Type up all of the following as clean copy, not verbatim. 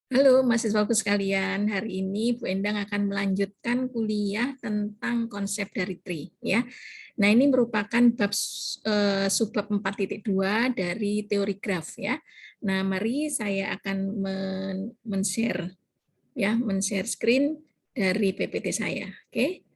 Halo mahasiswaku sekalian, hari ini Bu Endang akan melanjutkan kuliah tentang konsep dari tree ya. Nah, ini merupakan bab subbab 4.2 dari teori graf ya. Nah, mari saya akan men-share ya, men-share screen dari PPT saya. Oke.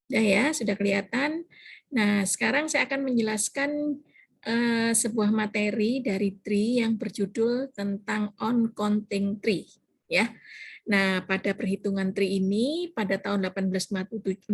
Ya, sudah kelihatan. Nah, sekarang saya akan menjelaskan sebuah materi dari tree yang berjudul tentang on-counting tree. Ya, nah pada perhitungan tree ini pada tahun 1857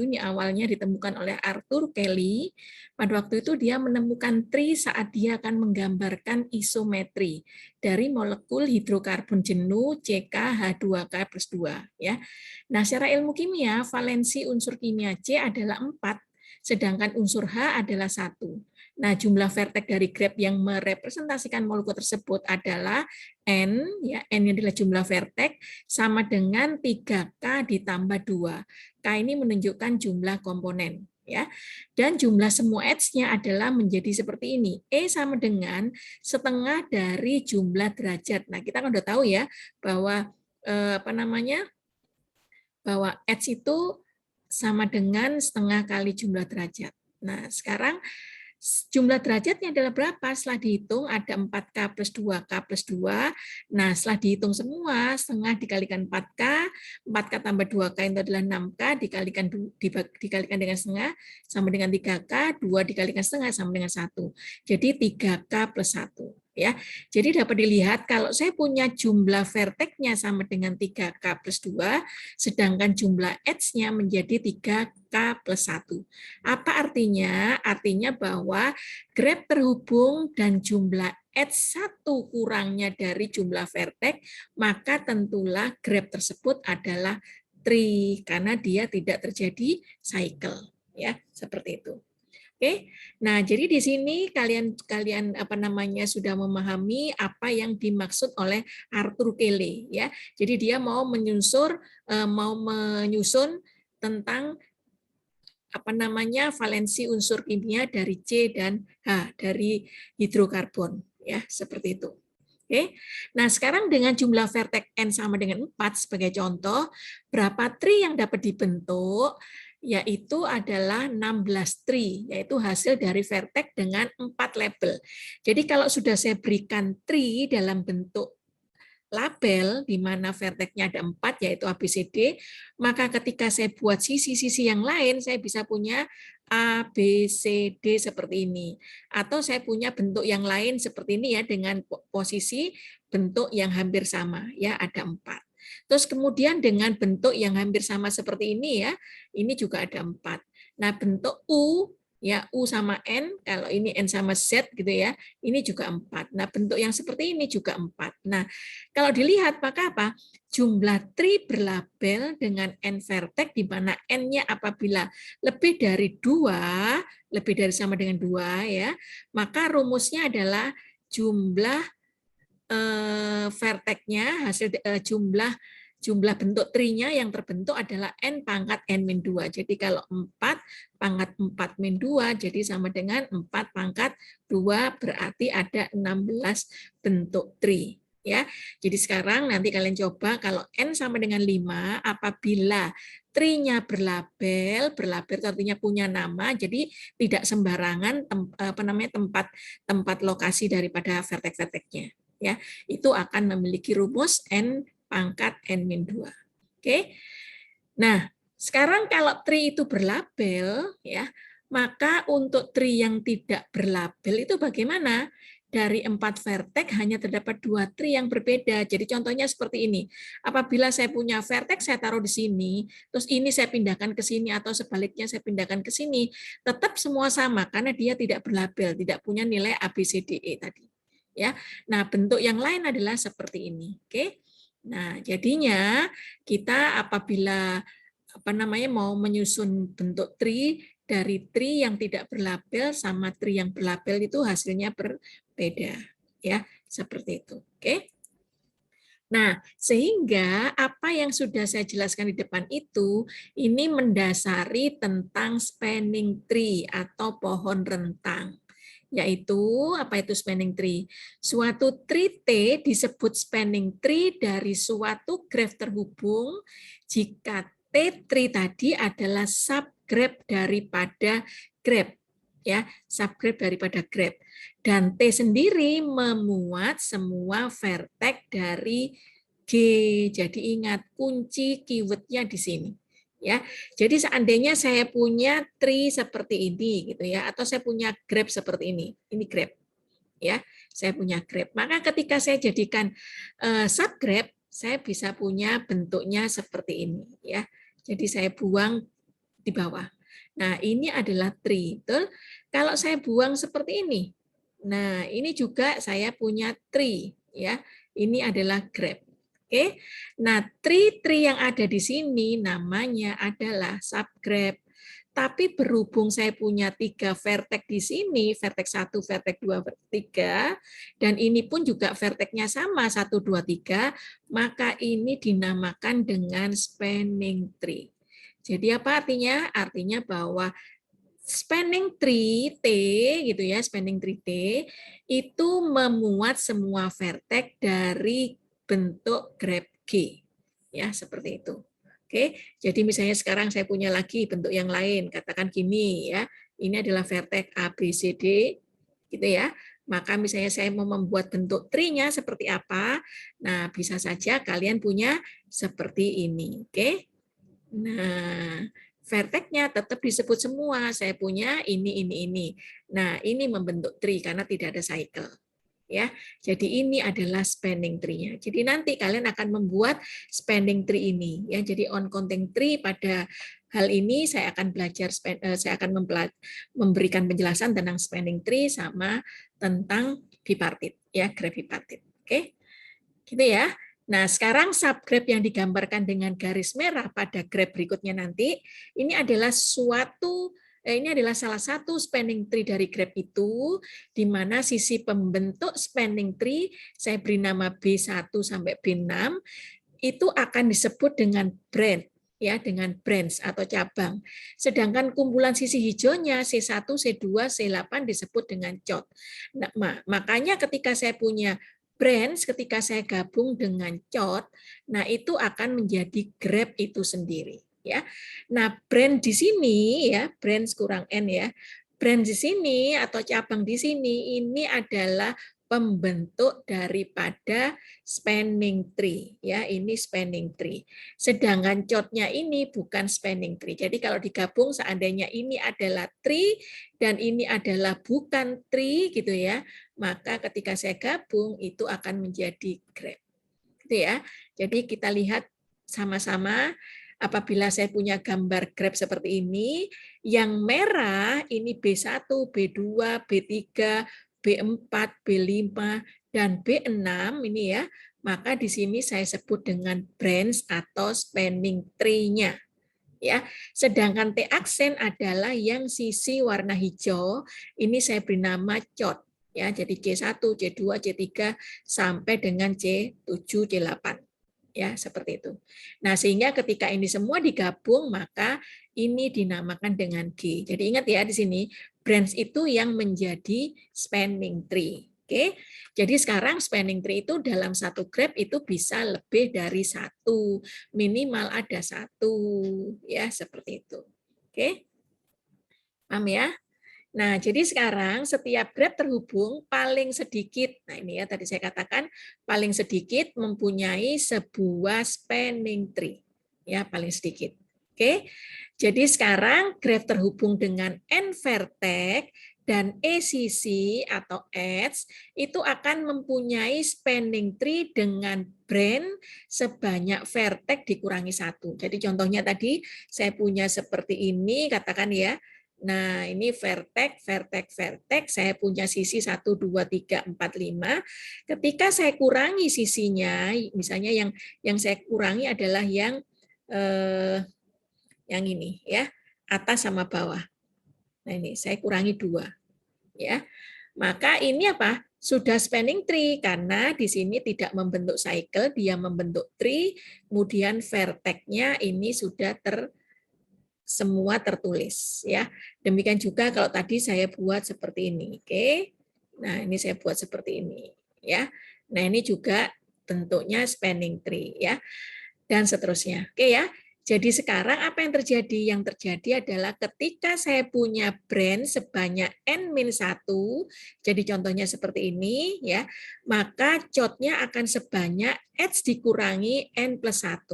ini awalnya ditemukan oleh Arthur Kelly. Pada waktu itu dia menemukan tree saat dia akan menggambarkan isometri dari molekul hidrokarbon jenuh CkH2k plus 2 ya. Nah, secara ilmu kimia, valensi unsur kimia C adalah 4, sedangkan unsur H adalah 1. Nah, jumlah vertex dari graf yang merepresentasikan molekul tersebut adalah N, ya, N adalah jumlah vertex, sama dengan 3K ditambah 2. K ini menunjukkan jumlah komponen. Ya, dan jumlah semua edge-nya adalah menjadi seperti ini. E sama dengan setengah dari jumlah derajat. Nah, kita kan udah tahu ya bahwa bahwa H itu sama dengan setengah kali jumlah derajat. Nah, sekarang jumlah derajatnya adalah berapa? Setelah dihitung ada 4K plus 2K plus 2. Nah, setelah dihitung semua, setengah dikalikan 4K, 4K tambah 2K itu adalah 6K, dikalikan dengan setengah, sama dengan 3K, 2 dikalikan setengah, sama dengan 1. Jadi 3K plus 1. Ya, jadi dapat dilihat kalau saya punya jumlah vertexnya sama dengan 3K plus 2, sedangkan jumlah edge-nya menjadi 3K plus 1. Apa artinya? Artinya bahwa graf terhubung dan jumlah edge 1 kurangnya dari jumlah vertex, maka tentulah graf tersebut adalah tree karena dia tidak terjadi cycle, ya, seperti itu. Oke, nah jadi di sini kalian sudah memahami apa yang dimaksud oleh Arthur Kelly ya. Jadi dia mau menyusun tentang valensi unsur kimia dari C dan H dari hidrokarbon ya, seperti itu. Oke. Nah, sekarang dengan jumlah vertex N sama dengan 4 sebagai contoh, berapa tree yang dapat dibentuk? Yaitu adalah 16 tree, yaitu hasil dari vertex dengan 4 label. Jadi kalau sudah saya berikan tree dalam bentuk label di mana vertexnya ada 4 yaitu A, B, C, D, maka ketika saya buat sisi-sisi yang lain saya bisa punya A, B, C, D seperti ini. Atau saya punya bentuk yang lain seperti ini ya dengan posisi bentuk yang hampir sama ya ada 4. Terus kemudian dengan bentuk yang hampir sama seperti ini ya, ini juga ada 4. Nah, bentuk U ya U sama N, kalau ini N sama Z gitu ya, ini juga 4. Nah, bentuk yang seperti ini juga 4. Nah, kalau dilihat maka apa? Jumlah tree berlabel dengan N vertex di mana N-nya apabila lebih dari 2, lebih dari sama dengan 2 ya, maka rumusnya adalah jumlah vertex-nya hasil jumlah bentuk tree-nya yang terbentuk adalah N pangkat N-2. Jadi kalau 4 pangkat 4 min 2 jadi sama dengan 4 pangkat 2 berarti ada 16 bentuk tree. Ya, jadi sekarang nanti kalian coba kalau N sama dengan 5 apabila tree-nya berlabel artinya punya nama, jadi tidak sembarangan tempat lokasi daripada vertex-vertexnya. Ya, itu akan memiliki rumus N pangkat N-2. Oke. Nah, sekarang kalau tree itu berlabel ya, maka untuk tree yang tidak berlabel itu bagaimana? Dari 4 vertex hanya terdapat 2 tree yang berbeda. Jadi contohnya seperti ini. Apabila saya punya vertex saya taruh di sini, terus ini saya pindahkan ke sini atau sebaliknya saya pindahkan ke sini, tetap semua sama karena dia tidak berlabel, tidak punya nilai A, B, C, D, E tadi. Ya. Nah, bentuk yang lain adalah seperti ini. Oke. Nah, jadinya kita apabila mau menyusun bentuk tree dari tree yang tidak berlabel sama tree yang berlabel itu hasilnya berbeda ya, seperti itu. Oke. Nah, sehingga apa yang sudah saya jelaskan di depan itu, ini mendasari tentang spanning tree atau pohon rentang. Yaitu, apa itu spanning tree? Suatu tree T disebut spanning tree dari suatu graph terhubung jika T tree tadi adalah subgraph daripada graph. Ya, subgraph daripada graph. Dan T sendiri memuat semua vertex dari G. Jadi ingat kunci keywordnya di sini. Ya, jadi seandainya saya punya tree seperti ini, gitu ya, atau saya punya graph seperti ini graph, ya, saya punya graph. Maka ketika saya jadikan subgraph, saya bisa punya bentuknya seperti ini, ya. Jadi saya buang di bawah. Nah, ini adalah tree, betul? Kalau saya buang seperti ini, nah ini juga saya punya tree, ya. Ini adalah graph. Oke. Nah, tree yang ada di sini namanya adalah subgraph. Tapi berhubung saya punya 3 vertex di sini, vertex 1, vertex 2, vertex 3, dan ini pun juga vertexnya sama, 1, 2, 3, maka ini dinamakan dengan spanning tree. Jadi apa artinya? Artinya bahwa spanning tree T gitu ya, spanning tree T itu memuat semua vertex dari bentuk graph G. Ya, seperti itu. Oke, jadi misalnya sekarang saya punya lagi bentuk yang lain, katakan gini ya. Ini adalah vertex A B C D gitu ya. Maka misalnya saya mau membuat bentuk tree-nya seperti apa? Nah, bisa saja kalian punya seperti ini, oke? Nah, vertex-nya tetap disebut semua. Saya punya ini. Nah, ini membentuk tree karena tidak ada cycle. Ya, jadi ini adalah spanning tree-nya. Jadi nanti kalian akan membuat spanning tree ini. Ya, jadi on counting tree pada hal ini saya akan belajar, saya akan memberikan penjelasan tentang spanning tree sama tentang bipartit, ya, graph bipartit. Oke, gitu ya. Nah, sekarang subgraph yang digambarkan dengan garis merah pada graph berikutnya nanti, ini adalah ini adalah salah satu spanning tree dari graph itu, di mana sisi pembentuk spanning tree, saya beri nama B1 sampai B6, itu akan disebut dengan branch, ya, dengan branch atau cabang. Sedangkan kumpulan sisi hijaunya C1, C2, C8 disebut dengan chord. Nah, makanya ketika saya punya branch, ketika saya gabung dengan chord, nah itu akan menjadi graph itu sendiri, ya. Nah, branch di sini ya, branch kurang n ya. Branch di sini atau cabang di sini ini adalah pembentuk daripada spanning tree, ya, ini spanning tree. Sedangkan chord-nya ini bukan spanning tree. Jadi kalau digabung seandainya ini adalah tree dan ini adalah bukan tree gitu ya, maka ketika saya gabung itu akan menjadi graph. Gitu ya. Jadi kita lihat sama-sama apabila saya punya gambar graph seperti ini, yang merah ini B1, B2, B3, B4, B5, dan B6 ini ya, maka di sini saya sebut dengan branch atau spanning tree-nya. Ya, sedangkan T aksen adalah yang sisi warna hijau, ini saya beri nama chord. Ya, jadi C1, C2, C3 sampai dengan C7, C8. Ya, seperti itu. Nah, sehingga ketika ini semua digabung, maka ini dinamakan dengan G. Jadi ingat ya di sini, branch itu yang menjadi spanning tree. Oke, jadi sekarang spanning tree itu dalam satu graph itu bisa lebih dari satu, minimal ada satu, ya seperti itu. Oke, paham ya? Nah, jadi sekarang setiap graph terhubung paling sedikit, nah ini ya tadi saya katakan paling sedikit mempunyai sebuah spanning tree, ya paling sedikit. Oke, jadi sekarang graph terhubung dengan n vertex dan e sisi atau edge itu akan mempunyai spanning tree dengan branch sebanyak vertex dikurangi satu. Jadi contohnya tadi saya punya seperti ini, katakan ya. Nah, ini vertex, saya punya sisi 1, 2, 3, 4, 5. Ketika saya kurangi sisinya, misalnya yang saya kurangi adalah yang ini ya, atas sama bawah. Nah, ini saya kurangi 2 ya. Maka ini apa? Sudah spanning tree karena di sini tidak membentuk cycle, dia membentuk tree, kemudian vertex-nya ini sudah semua tertulis ya. Demikian juga kalau tadi saya buat seperti ini, oke. Nah, ini saya buat seperti ini ya. Nah, ini juga bentuknya spanning tree ya. Dan seterusnya. Oke ya. Jadi sekarang apa yang terjadi? Yang terjadi adalah ketika saya punya brand sebanyak N-1, jadi contohnya seperti ini, ya, maka chot-nya akan sebanyak H dikurangi N plus 1.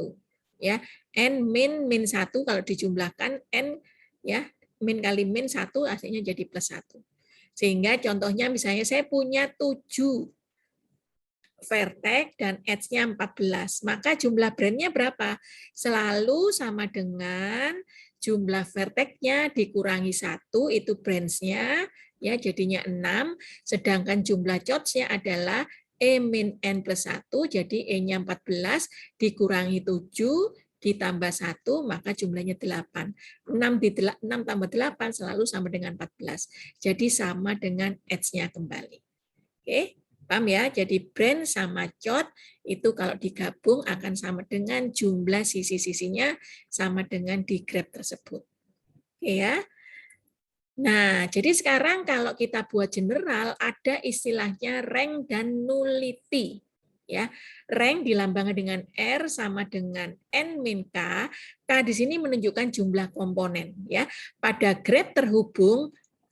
Ya, N-1 kalau dijumlahkan N, ya, min kali min 1 hasilnya jadi plus 1. Sehingga contohnya misalnya saya punya 7 vertex dan edge-nya 14. Maka jumlah brand-nya berapa? Selalu sama dengan jumlah vertex-nya dikurangi 1, itu branch-nya, ya jadinya 6, sedangkan jumlah chots-nya adalah E min N plus 1, jadi E-nya 14, dikurangi 7, ditambah 1, maka jumlahnya 8. 6 tambah 8 selalu sama dengan 14. Jadi sama dengan edge-nya kembali. Oke. Paham ya? Jadi brand sama chot itu kalau digabung akan sama dengan jumlah sisi-sisinya sama dengan di graph tersebut. Oke ya. Nah, jadi sekarang kalau kita buat general ada istilahnya rank dan nullity. Ya, rank dilambangkan dengan R sama dengan N min K. K di sini menunjukkan jumlah komponen. Ya, pada graph terhubung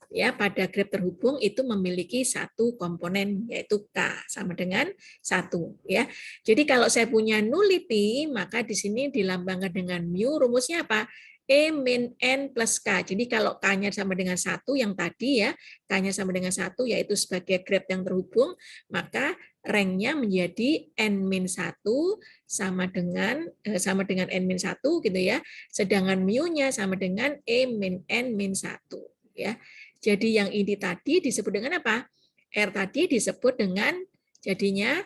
ya pada graph terhubung itu memiliki satu komponen yaitu K sama dengan 1 ya. Jadi kalau saya punya nullity maka di sini dilambangkan dengan mu, rumusnya apa? E min N plus K. Jadi kalau K-nya sama dengan 1 yang tadi ya, K-nya sama dengan 1 yaitu sebagai graph yang terhubung, maka rank-nya menjadi N min 1 sama dengan N min 1 gitu ya. Sedangkan mu-nya sama dengan E min N min 1 ya. Jadi yang ini tadi disebut dengan apa? R tadi disebut dengan jadinya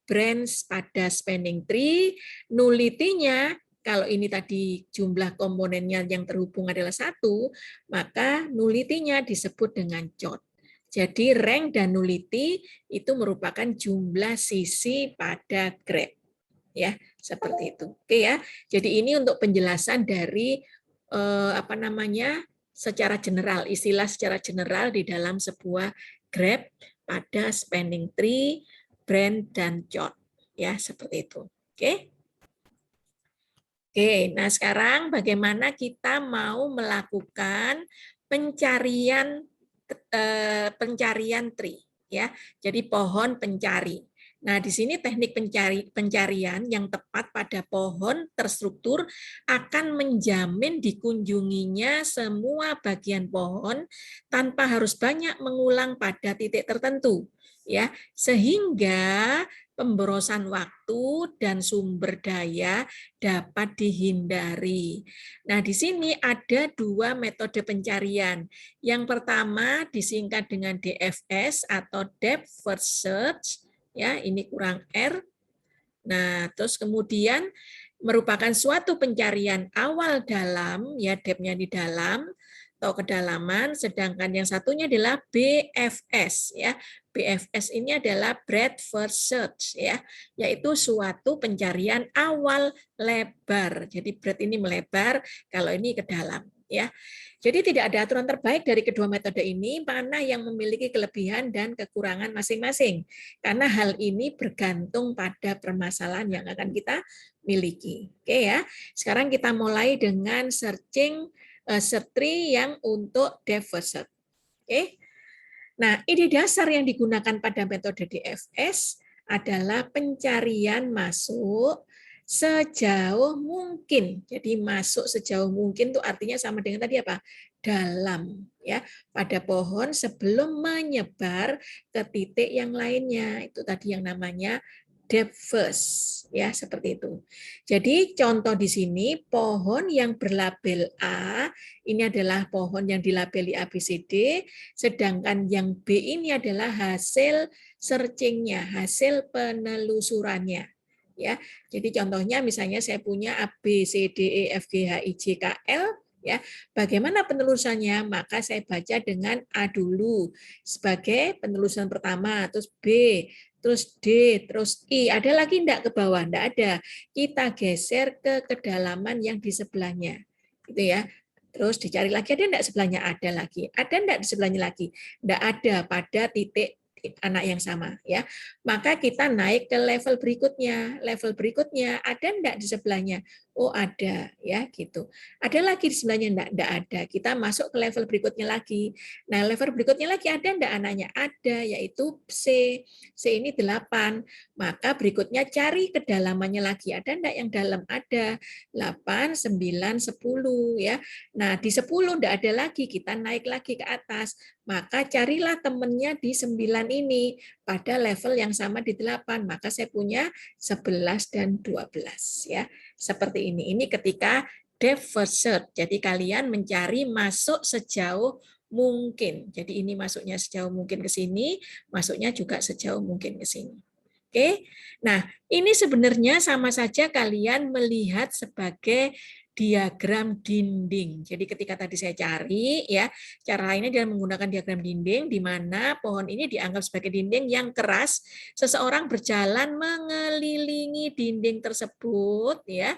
branch pada spanning tree, nullity-nya kalau ini tadi jumlah komponennya yang terhubung adalah 1, maka nullity-nya disebut dengan chot. Jadi rank dan nullity itu merupakan jumlah sisi pada graph. Ya, seperti itu. Oke ya. Jadi ini untuk penjelasan dari secara general, istilah secara general di dalam sebuah graph pada spanning tree, brand, dan chot. Ya, seperti itu. Oke. Oke, nah sekarang bagaimana kita mau melakukan pencarian tree ya. Jadi pohon pencari. Nah, di sini teknik pencarian yang tepat pada pohon terstruktur akan menjamin dikunjunginya semua bagian pohon tanpa harus banyak mengulang pada titik tertentu, ya, sehingga pemborosan waktu dan sumber daya dapat dihindari. Nah, di sini ada 2 metode pencarian. Yang pertama disingkat dengan DFS atau Depth First Search. Ya, ini kurang R. Nah, terus kemudian merupakan suatu pencarian awal dalam, ya depth-nya di dalam atau kedalaman, sedangkan yang satunya adalah BFS, ya. BFS ini adalah breadth first search, ya, yaitu suatu pencarian awal lebar. Jadi breadth ini melebar, kalau ini ke dalam, ya. Jadi tidak ada aturan terbaik dari kedua metode ini, mana yang memiliki kelebihan dan kekurangan masing-masing. Karena hal ini bergantung pada permasalahan yang akan kita miliki. Oke ya. Sekarang kita mulai dengan searching search tree yang untuk depth first search. Oke. Nah, ide dasar yang digunakan pada metode DFS adalah pencarian masuk sejauh mungkin. Jadi masuk sejauh mungkin itu artinya sama dengan tadi apa? Dalam, ya, pada pohon sebelum menyebar ke titik yang lainnya. Itu tadi yang namanya depth first, ya, seperti itu. Jadi contoh di sini pohon yang berlabel A ini adalah pohon yang dilabeli ABCD, sedangkan yang B ini adalah hasil searching-nya, hasil penelusurannya. Ya, jadi contohnya misalnya saya punya A, B, C, D, E, F, G, H, I, J, K, L, Ya, bagaimana penelusurannya? Maka saya baca dengan A dulu sebagai penelusuran pertama, terus B, terus D, terus I. Ada lagi enggak ke bawah? Enggak ada. Kita geser ke kedalaman yang di sebelahnya. Gitu ya. Terus dicari lagi, ada enggak sebelahnya? Ada lagi. Ada enggak di sebelahnya lagi? Enggak ada pada titik anak yang sama, ya. Maka kita naik ke level berikutnya. Level berikutnya ada enggak di sebelahnya? Oh, ada, ya, gitu. Ada lagi di sebelahnya? Enggak ada. Kita masuk ke level berikutnya lagi. Nah, level berikutnya lagi ada enggak anaknya? Ada, yaitu C. C ini 8. Maka berikutnya cari kedalamannya lagi. Ada enggak yang dalam? Ada. 8, 9, 10, ya. Nah, di 10 enggak ada lagi. Kita naik lagi ke atas. Maka carilah temannya di 9 ini pada level yang sama di 8. Maka saya punya 11 dan 12, ya. Seperti ini. Ini ketika depth first search. Jadi kalian mencari masuk sejauh mungkin. Jadi ini masuknya sejauh mungkin ke sini, masuknya juga sejauh mungkin ke sini. Oke. Nah, ini sebenarnya sama saja kalian melihat sebagai diagram dinding. Jadi ketika tadi saya cari, ya, cara lainnya dengan menggunakan diagram dinding, di mana pohon ini dianggap sebagai dinding yang keras. Seseorang berjalan mengelilingi dinding tersebut, ya,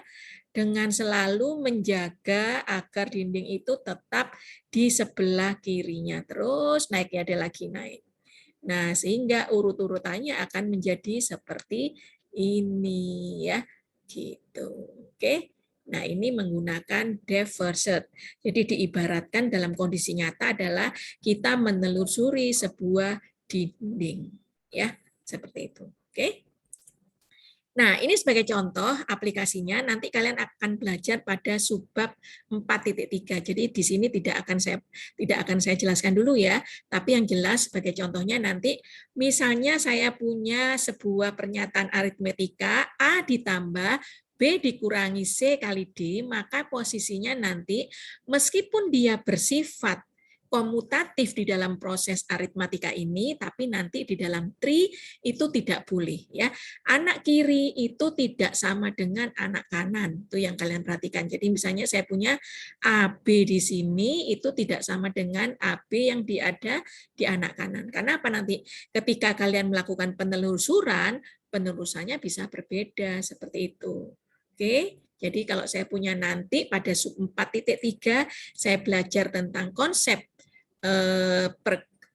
dengan selalu menjaga agar dinding itu tetap di sebelah kirinya. Terus naik, ya, ada lagi naik. Nah, sehingga urut-urutannya akan menjadi seperti ini, ya, gitu. Oke. Nah, ini menggunakan depth first search. Jadi diibaratkan dalam kondisi nyata adalah kita menelusuri sebuah dinding, ya, seperti itu. Oke. Nah, ini sebagai contoh aplikasinya, nanti kalian akan belajar pada subbab 4.3. Jadi di sini tidak akan saya jelaskan dulu ya, tapi yang jelas sebagai contohnya nanti misalnya saya punya sebuah pernyataan aritmetika A ditambah B dikurangi C kali D, maka posisinya nanti meskipun dia bersifat komutatif di dalam proses aritmatika ini, tapi nanti di dalam tree itu tidak boleh, ya. Anak kiri itu tidak sama dengan anak kanan. Itu yang kalian perhatikan. Jadi misalnya saya punya AB di sini itu tidak sama dengan AB yang ada di anak kanan. Karena apa nanti? Ketika kalian melakukan penelusuran, penelusurannya bisa berbeda seperti itu. Oke. Jadi kalau saya punya nanti pada sub 4.3 saya belajar tentang konsep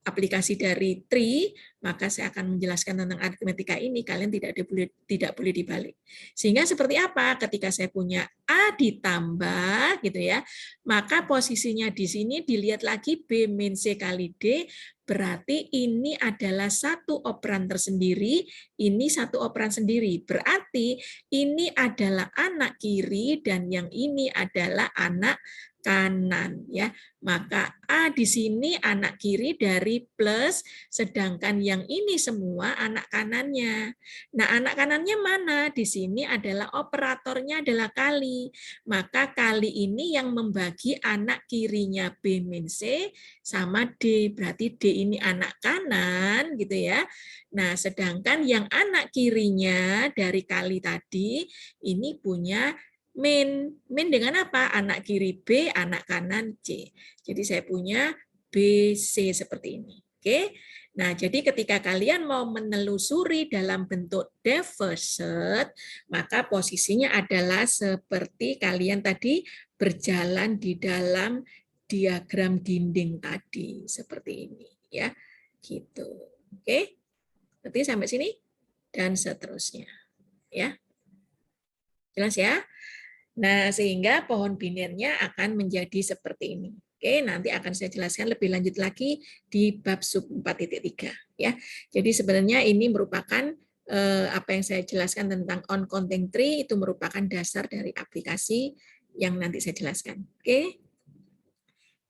aplikasi dari tree, maka saya akan menjelaskan tentang aritmetika ini, kalian tidak boleh dibalik. Sehingga seperti apa? Ketika saya punya A ditambah gitu ya, maka posisinya di sini dilihat lagi B min C kali D, berarti ini adalah satu operan tersendiri, ini satu operan sendiri. Berarti ini adalah anak kiri dan yang ini adalah anak kanan, ya. Maka A di sini anak kiri dari plus, sedangkan yang ini semua anak kanannya. Nah, anak kanannya mana? Di sini adalah operatornya adalah kali. Maka kali ini yang membagi anak kirinya B min C sama D. Berarti D ini anak kanan gitu ya. Nah, sedangkan yang anak kirinya dari kali tadi ini punya min. Min dengan apa? Anak kiri B, anak kanan C. Jadi saya punya BC seperti ini. Oke. Nah, jadi ketika kalian mau menelusuri dalam bentuk depth first search, maka posisinya adalah seperti kalian tadi berjalan di dalam diagram dinding tadi seperti ini, ya. Gitu. Oke. Berarti sampai sini dan seterusnya, ya. Jelas ya? Nah, sehingga pohon binirnya akan menjadi seperti ini. Oke, nanti akan saya jelaskan lebih lanjut lagi di bab sub 4.3 ya. Jadi sebenarnya ini merupakan apa yang saya jelaskan tentang on counting tree itu merupakan dasar dari aplikasi yang nanti saya jelaskan. Oke.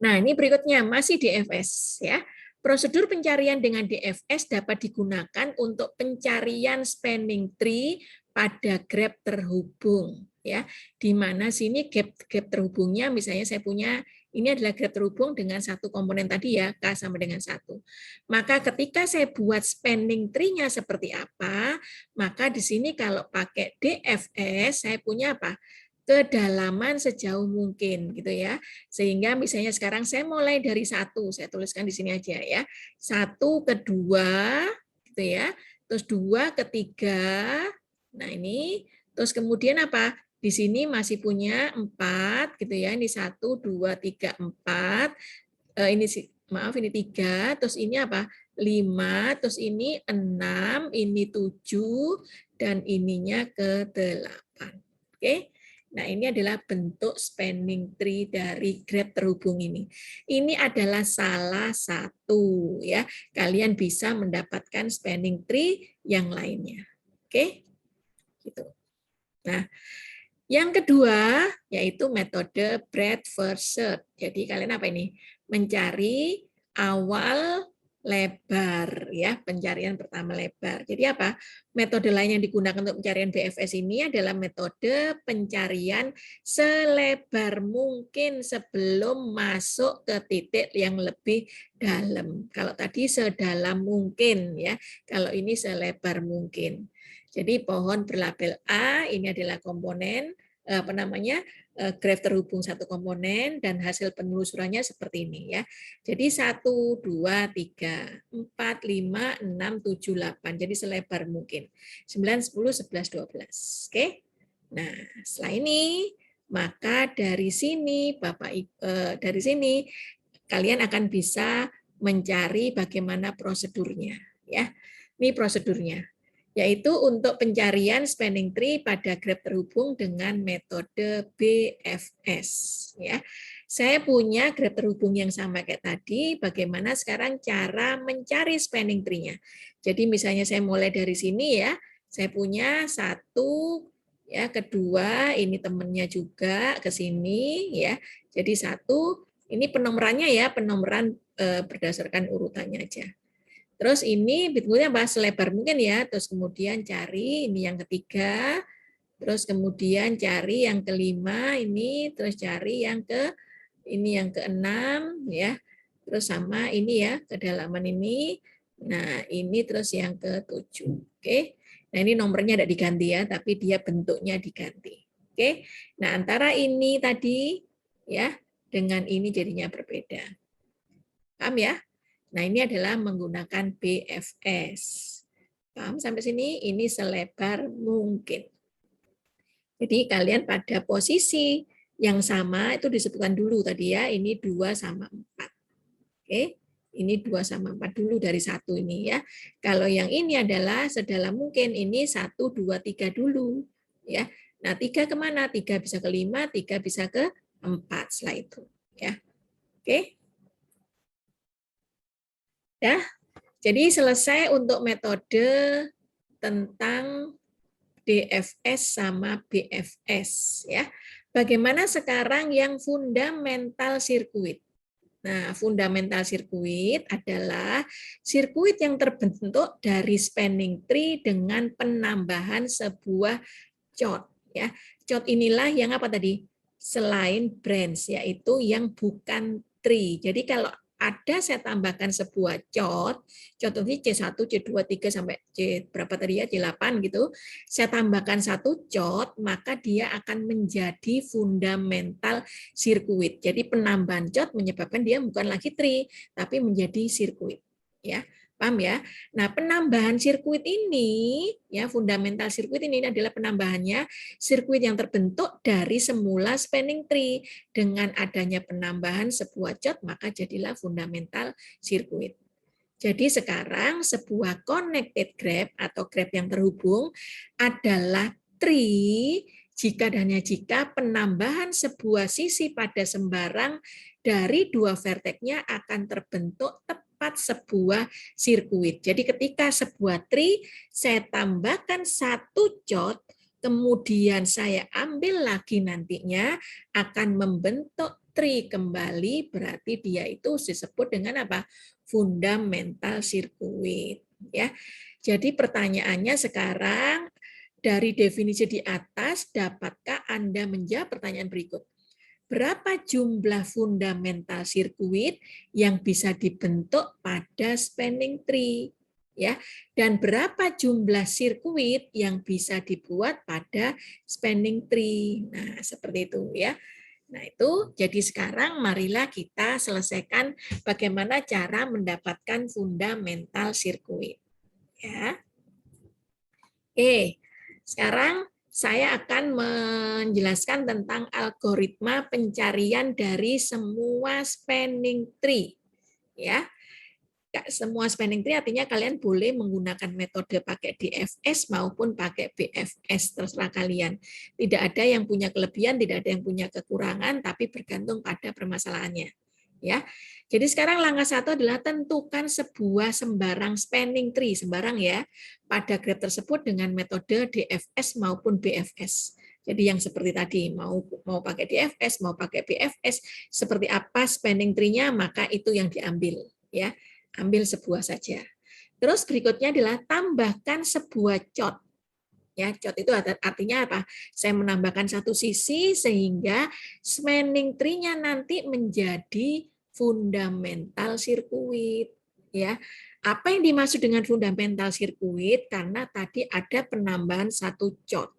Nah, ini berikutnya masih DFS ya. Prosedur pencarian dengan DFS dapat digunakan untuk pencarian spanning tree pada graph terhubung ya. Di mana sini gap terhubungnya misalnya saya punya ini adalah graph terhubung dengan satu komponen tadi ya, K sama dengan 1. Maka ketika saya buat spanning tree-nya seperti apa, maka di sini kalau pakai DFS saya punya apa? kedalaman sejauh mungkin gitu ya. Sehingga misalnya sekarang saya mulai dari 1, saya tuliskan di sini aja ya. 1 ke 2 gitu ya. Terus 2 ke 3. Nah, ini terus kemudian apa? Di sini masih punya 4 gitu ya. Ini 1 2 3 4. Ini maaf ini 3, terus ini apa? 5, terus ini 6, ini 7 dan ininya ke 8. Oke. Nah, ini adalah bentuk spanning tree dari graf terhubung ini. Ini adalah salah satu ya. Kalian bisa mendapatkan spanning tree yang lainnya. Oke? Gitu. Nah, yang kedua yaitu metode breadth first search. Jadi kalian apa ini? Mencari awal lebar ya, pencarian pertama lebar. Jadi apa? Metode lain yang digunakan untuk pencarian BFS ini adalah metode pencarian selebar mungkin sebelum masuk ke titik yang lebih dalam. Kalau tadi sedalam mungkin ya, kalau ini selebar mungkin. Jadi pohon berlabel A ini adalah komponen apa namanya graf terhubung satu komponen dan hasil penelusurannya seperti ini ya. Jadi 1, 2, 3, 4, 5, 6, 7, 8. Jadi selebar mungkin. 9, 10, 11, 12. Oke. Nah, setelah ini maka dari sini dari sini kalian akan bisa mencari bagaimana prosedurnya ya. Ini prosedurnya, yaitu untuk pencarian spanning tree pada graf terhubung dengan metode BFS. Ya, saya punya graf terhubung yang sama kayak tadi. Bagaimana sekarang cara mencari spanning tree-nya? Jadi misalnya saya mulai dari sini ya, saya punya 1, ya kedua ini temennya juga ke sini ya. Jadi 1, ini penomorannya ya, penomoran berdasarkan urutannya aja. Terus ini bitmulnya bahas selebar mungkin ya, terus kemudian cari ini yang ketiga, terus kemudian cari yang kelima ini, terus cari yang yang keenam ya, terus sama ini ya kedalaman ini, nah ini terus yang ke-7, oke. Nah ini nomornya tidak diganti ya, tapi dia bentuknya diganti, oke. Nah antara ini tadi ya dengan ini jadinya berbeda, paham ya? Nah, ini adalah menggunakan BFS. Paham sampai sini? Ini selebar mungkin. Jadi kalian pada posisi yang sama itu disebutkan dulu tadi ya, ini 2 sama 4. Oke, ini 2 sama 4 dulu dari 1 ini ya. Kalau yang ini adalah sedalam mungkin, ini 1, 2, 3 dulu. Ya. Nah, 3 kemana? 3 bisa ke 5, 3 bisa ke 4 setelah itu. Ya. Oke. Ya, jadi selesai untuk metode tentang DFS sama BFS ya. Bagaimana sekarang yang fundamental sirkuit? Nah, fundamental sirkuit adalah sirkuit yang terbentuk dari spanning tree dengan penambahan sebuah chord ya. Chord inilah yang apa tadi? Selain branch, yaitu yang bukan tree. Jadi kalau ada saya tambahkan sebuah chord ini C1, C2, 3 sampai C berapa tadi ya, C8 gitu. Saya tambahkan satu chord, maka dia akan menjadi fundamental sirkuit. Jadi penambahan chord menyebabkan dia bukan lagi tree, tapi menjadi sirkuit. Ya. Paham ya? Nah, penambahan sirkuit ini, ya fundamental sirkuit ini adalah penambahannya sirkuit yang terbentuk dari semula spanning tree. Dengan adanya penambahan sebuah chord, maka jadilah fundamental sirkuit. Jadi sekarang sebuah connected graph atau graph yang terhubung adalah tree jika dan hanya jika penambahan sebuah sisi pada sembarang dari dua vertexnya akan terbentuk tepat sebuah sirkuit. Jadi ketika sebuah tree saya tambahkan satu chord, kemudian saya ambil lagi nantinya akan membentuk tree kembali, berarti dia itu disebut dengan apa? Fundamental sirkuit. Ya. Jadi pertanyaannya sekarang dari definisi di atas, dapatkah Anda menjawab pertanyaan berikut? Berapa jumlah fundamental sirkuit yang bisa dibentuk pada spanning tree? ya. Dan berapa jumlah sirkuit yang bisa dibuat pada spanning tree. Nah, seperti itu ya. Nah, itu jadi sekarang marilah kita selesaikan bagaimana cara mendapatkan fundamental sirkuit. Ya. Oke, sekarang saya akan menjelaskan tentang algoritma pencarian dari semua spanning tree. Ya, semua spanning tree artinya kalian boleh menggunakan metode pakai DFS maupun pakai BFS, terserah kalian. Tidak ada yang punya kelebihan, tidak ada yang punya kekurangan, tapi bergantung pada permasalahannya. Ya, jadi sekarang langkah 1 adalah tentukan sebuah sembarang spanning tree, sembarang ya, pada graf tersebut dengan metode DFS maupun BFS. Jadi yang seperti tadi, mau pakai DFS, mau pakai BFS, seperti apa spanning tree-nya, maka itu yang diambil. Ya, ambil sebuah saja. Terus berikutnya adalah tambahkan sebuah chart. Ya, chart itu artinya apa? Saya menambahkan satu sisi sehingga spanning tree-nya nanti menjadi fundamental sirkuit. Ya, apa yang dimaksud dengan fundamental sirkuit? Karena tadi ada penambahan satu chart.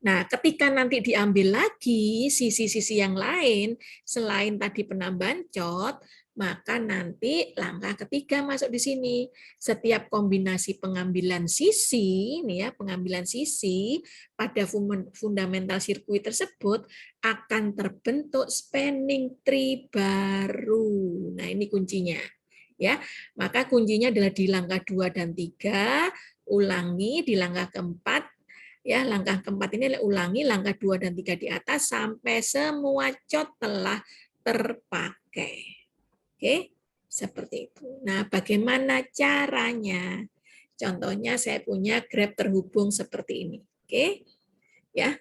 Nah, ketika nanti diambil lagi sisi-sisi yang lain selain tadi penambahan chart, maka nanti langkah ketiga masuk di sini. Setiap kombinasi pengambilan sisi, nih ya, pengambilan sisi pada fundamental sirkuit tersebut akan terbentuk spanning tree baru. Nah, ini kuncinya. Ya, maka kuncinya adalah di langkah 2 dan 3, ulangi di langkah keempat. Ya, langkah keempat ini ulangi langkah 2 dan 3 di atas sampai semua chart telah terpakai. Oke, seperti itu. Nah, bagaimana caranya? Contohnya saya punya graf terhubung seperti ini. Oke, ya.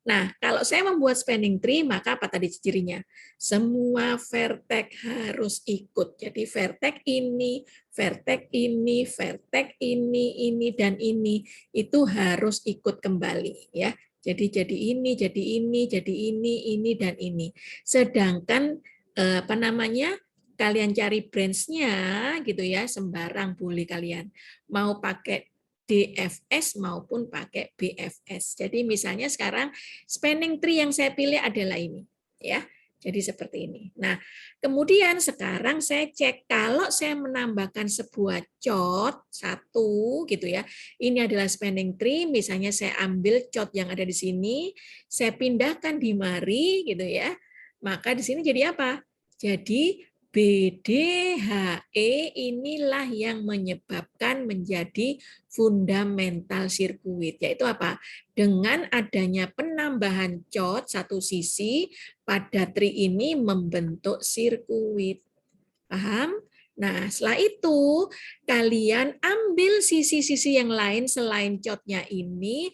Nah, kalau saya membuat spanning tree, maka apa tadi cirinya? Semua vertex harus ikut. Jadi vertex ini, vertex ini, vertex ini, dan ini itu harus ikut kembali, ya. Jadi ini, jadi ini, jadi ini, dan ini. Sedangkan apa namanya? Kalian cari branch-nya gitu ya, sembarang boleh kalian. Mau pakai DFS maupun pakai BFS. Jadi misalnya sekarang spanning tree yang saya pilih adalah ini, ya. Jadi seperti ini. Nah, kemudian sekarang saya cek kalau saya menambahkan sebuah chart satu gitu ya. Ini adalah spanning tree, misalnya saya ambil chart yang ada di sini, saya pindahkan di mari gitu ya. Maka di sini jadi apa? Jadi BDHE inilah yang menyebabkan menjadi fundamental sirkuit, yaitu apa? Dengan adanya penambahan chart satu sisi pada tree ini membentuk sirkuit. Paham? Nah, setelah itu kalian ambil sisi-sisi yang lain selain chart-nya ini,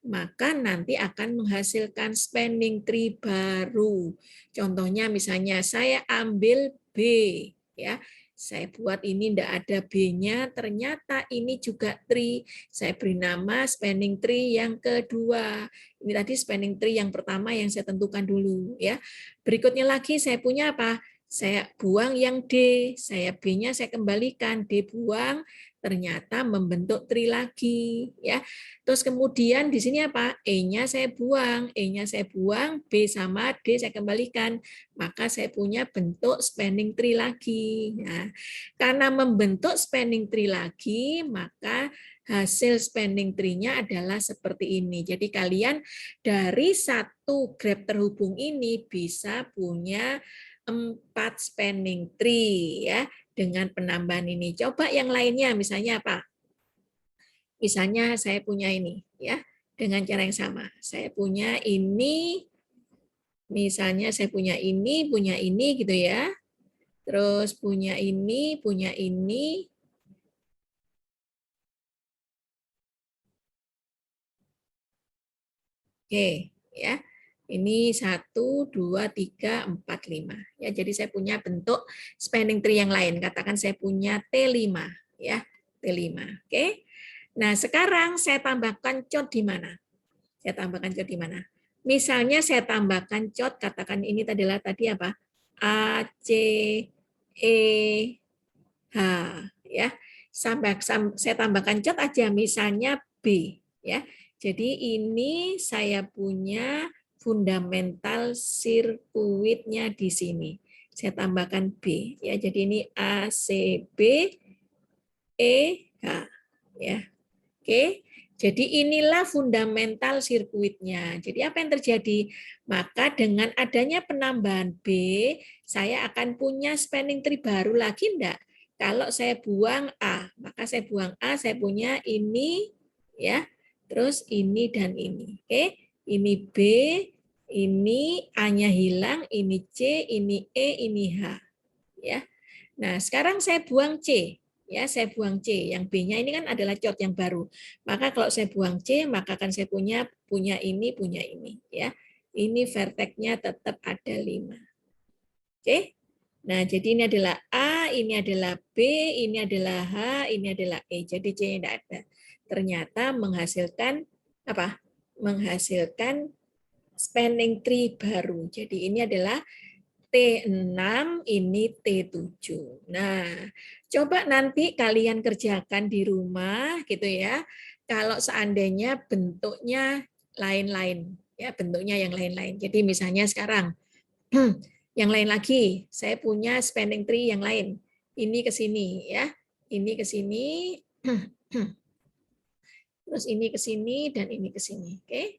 maka nanti akan menghasilkan spanning tree baru. Contohnya misalnya saya ambil B, ya. Saya buat ini tidak ada B-nya, ternyata ini juga tree. Saya beri nama spanning tree yang kedua. Ini tadi spanning tree yang pertama yang saya tentukan dulu, ya. Berikutnya lagi saya punya apa? Saya buang yang D, saya B-nya saya kembalikan, D buang, ternyata membentuk tree lagi, ya. Terus kemudian di sini apa? E-nya saya buang, E-nya saya buang, B sama D saya kembalikan, maka saya punya bentuk spanning tree lagi. Nah, karena membentuk spanning tree lagi, maka hasil spanning tree-nya adalah seperti ini. Jadi kalian dari satu graf terhubung ini bisa punya 4 spanning tree ya dengan penambahan ini. Coba yang lainnya misalnya apa? Misalnya saya punya ini ya dengan cara yang sama. Saya punya ini, misalnya saya punya ini gitu ya. Terus punya ini, punya ini. Oke, ya. Ini 1, 2, 3, 4, 5. Ya, jadi saya punya bentuk spanning tree yang lain. Katakan saya punya T5, ya. T5. Oke. Nah, sekarang saya tambahkan chart di mana? Saya tambahkan chart di mana? Misalnya saya tambahkan chart, katakan ini adalah tadi apa? A, C, E, H, ya. saya tambahkan cat aja, misalnya B. Ya. Jadi ini saya punya fundamental sirkuitnya di sini. Saya tambahkan B. Ya, jadi ini A, C, B, E, H. Ya. Oke. Jadi inilah fundamental sirkuitnya. Jadi apa yang terjadi? Maka dengan adanya penambahan B, saya akan punya spanning tree baru lagi enggak? Kalau saya buang A, maka saya buang A, saya punya ini, ya, terus ini dan ini. Oke, ini B, ini A-nya hilang, ini C, ini E, ini H. Ya. Nah, sekarang saya buang C. Ya, saya buang C. Yang B-nya ini kan adalah cot yang baru. Maka kalau saya buang C, maka akan saya punya ini, ya. Ini vertex-nya tetap ada 5. Oke. Nah, jadi ini adalah A, ini adalah B, ini adalah H, ini adalah E. Jadi C-nya tidak ada. Ternyata menghasilkan apa? Menghasilkan spanning tree baru. Jadi ini adalah T6, ini T7. Nah, coba nanti kalian kerjakan di rumah gitu ya. Kalau seandainya bentuknya lain-lain, ya bentuknya yang lain-lain. Jadi misalnya sekarang yang lain lagi, saya punya spanning tree yang lain. Ini ke sini ya. Ini ke sini. Terus ini ke sini dan ini ke sini. Oke?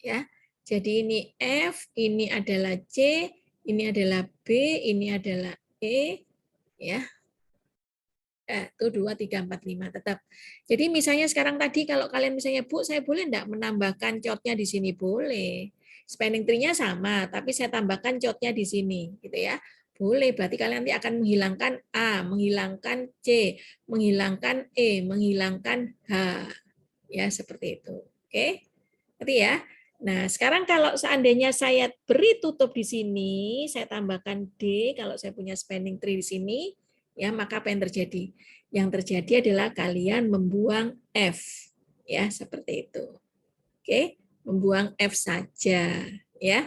Ya. Jadi ini F, ini adalah C, ini adalah B, ini adalah E, ya. Itu 2, 3, 4, 5 tetap. Jadi misalnya sekarang tadi kalau kalian misalnya, Bu, saya boleh enggak menambahkan cotnya di sini? Boleh. Spanning tree-nya sama, tapi saya tambahkan cotnya di sini, gitu ya. Boleh, berarti kalian nanti akan menghilangkan A, menghilangkan C, menghilangkan E, menghilangkan H. Ya, seperti itu. Oke? Ngerti ya? Nah, sekarang kalau seandainya saya beri tutup di sini, saya tambahkan D, kalau saya punya spanning tree di sini, ya maka apa yang terjadi? Yang terjadi adalah kalian membuang F. Ya, seperti itu. Oke, membuang F saja. Ya.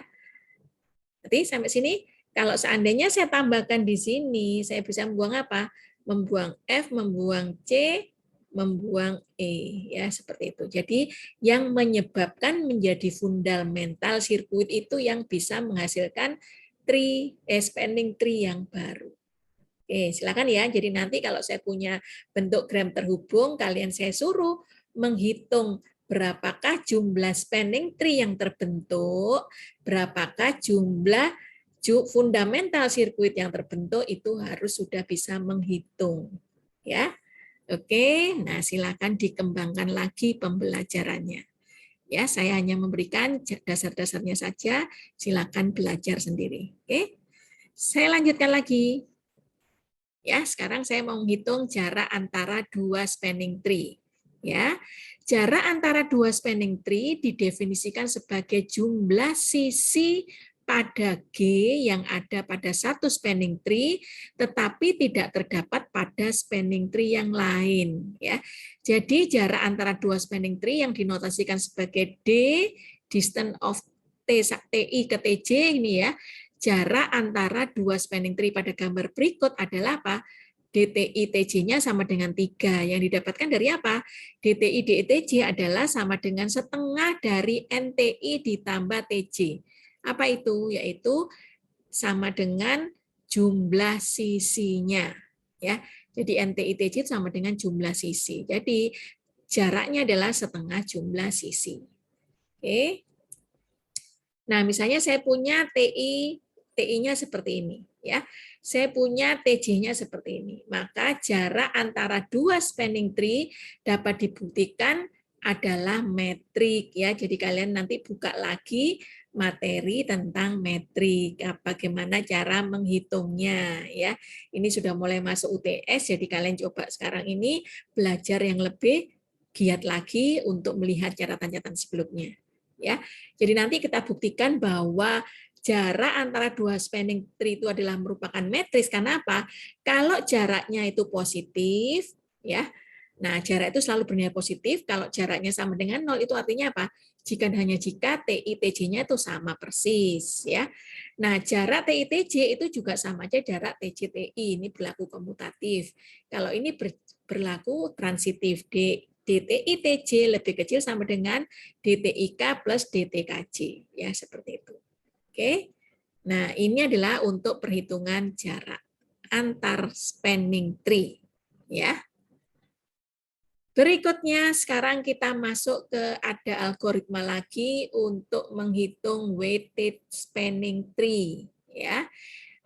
Berarti sampai sini, kalau seandainya saya tambahkan di sini, saya bisa membuang apa? Membuang F, membuang C, membuang E, ya seperti itu. Jadi yang menyebabkan menjadi fundamental sirkuit itu yang bisa menghasilkan spanning tree yang baru. Oke, silakan ya. Jadi nanti kalau saya punya bentuk gram terhubung, kalian saya suruh menghitung berapakah jumlah spanning tree yang terbentuk, berapakah jumlah fundamental sirkuit yang terbentuk, itu harus sudah bisa menghitung. Ya. Oke, nah silakan dikembangkan lagi pembelajarannya. Ya, saya hanya memberikan dasar-dasarnya saja, silakan belajar sendiri. Oke. Saya lanjutkan lagi. Ya, sekarang saya mau menghitung jarak antara dua spanning tree. Ya, jarak antara dua spanning tree didefinisikan sebagai jumlah sisi pada G yang ada pada satu spanning tree, tetapi tidak terdapat pada spanning tree yang lain. Ya, jadi jarak antara dua spanning tree yang dinotasikan sebagai D, distance of TI ke TJ ini ya, jarak antara dua spanning tree pada gambar berikut adalah apa? DTI TJ-nya sama dengan 3. Yang didapatkan dari apa? DTI DTJ adalah sama dengan setengah dari NTI ditambah TJ. Apa itu? Yaitu sama dengan jumlah sisinya. Ya. Jadi NTI TJ sama dengan jumlah sisi. Jadi jaraknya adalah setengah jumlah sisi. Oke. Nah, misalnya saya punya TI-nya seperti ini, ya. Saya punya TJ-nya seperti ini. Maka jarak antara dua spanning tree dapat dibuktikan adalah metrik, ya. Jadi kalian nanti buka lagi materi tentang metrik, bagaimana cara menghitungnya, ya. Ini sudah mulai masuk UTS, jadi kalian coba sekarang ini belajar yang lebih giat lagi untuk melihat catatan-catatan sebelumnya. Ya, jadi nanti kita buktikan bahwa jarak antara dua spanning tree itu adalah merupakan metris. Karena apa? Kalau jaraknya itu positif, ya. Nah, jarak itu selalu bernilai positif. Kalau jaraknya sama dengan 0 itu artinya apa? Jika TI TJ-nya itu sama persis, ya. Nah, jarak TI-TJ itu juga sama aja jarak TJ-TI, ini berlaku komutatif. Kalau ini berlaku transitif, DTI-TJ lebih kecil sama dengan DTIK plus DTKJ, ya seperti itu. Oke. Nah, ini adalah untuk perhitungan jarak antar spanning tree, ya. Berikutnya sekarang kita masuk ke ada algoritma lagi untuk menghitung weighted spanning tree, ya.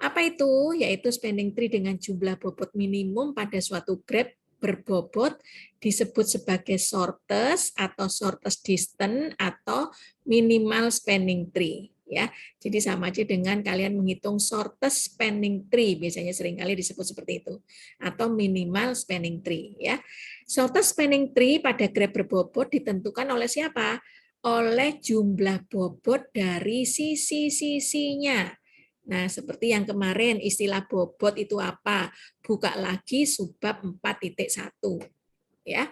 Apa itu? Yaitu spanning tree dengan jumlah bobot minimum pada suatu graph berbobot disebut sebagai shortest atau shortest distance atau minimal spanning tree, ya. Jadi sama aja dengan kalian menghitung shortest spanning tree, biasanya seringkali disebut seperti itu, atau minimal spanning tree, ya. Shortest spanning tree pada graph berbobot ditentukan oleh siapa? Oleh jumlah bobot dari sisi-sisinya. Nah, seperti yang kemarin istilah bobot itu apa? Buka lagi subbab 4.1. Ya.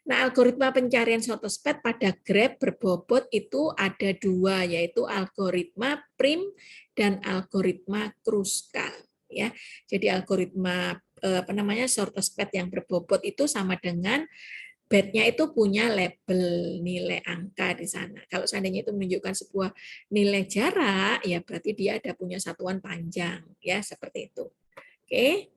Nah, algoritma pencarian shortest path pada graph berbobot itu ada dua, yaitu algoritma prim dan algoritma Kruskal. Ya, jadi algoritma shortest path yang berbobot itu sama dengan bednya itu punya label nilai angka di sana. Kalau seandainya itu menunjukkan sebuah nilai jarak, ya berarti dia ada punya satuan panjang, ya seperti itu. Oke.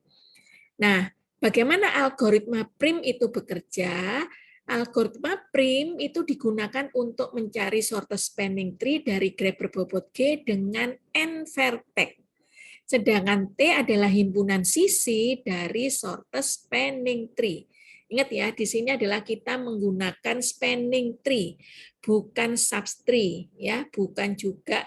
Nah, bagaimana algoritma prim itu bekerja? Algoritma prim itu digunakan untuk mencari shortest spanning tree dari graph berbobot G dengan n vertex. Sedangkan T adalah himpunan sisi dari shortest spanning tree. Ingat ya, di sini adalah kita menggunakan spanning tree, bukan subtree, ya, bukan juga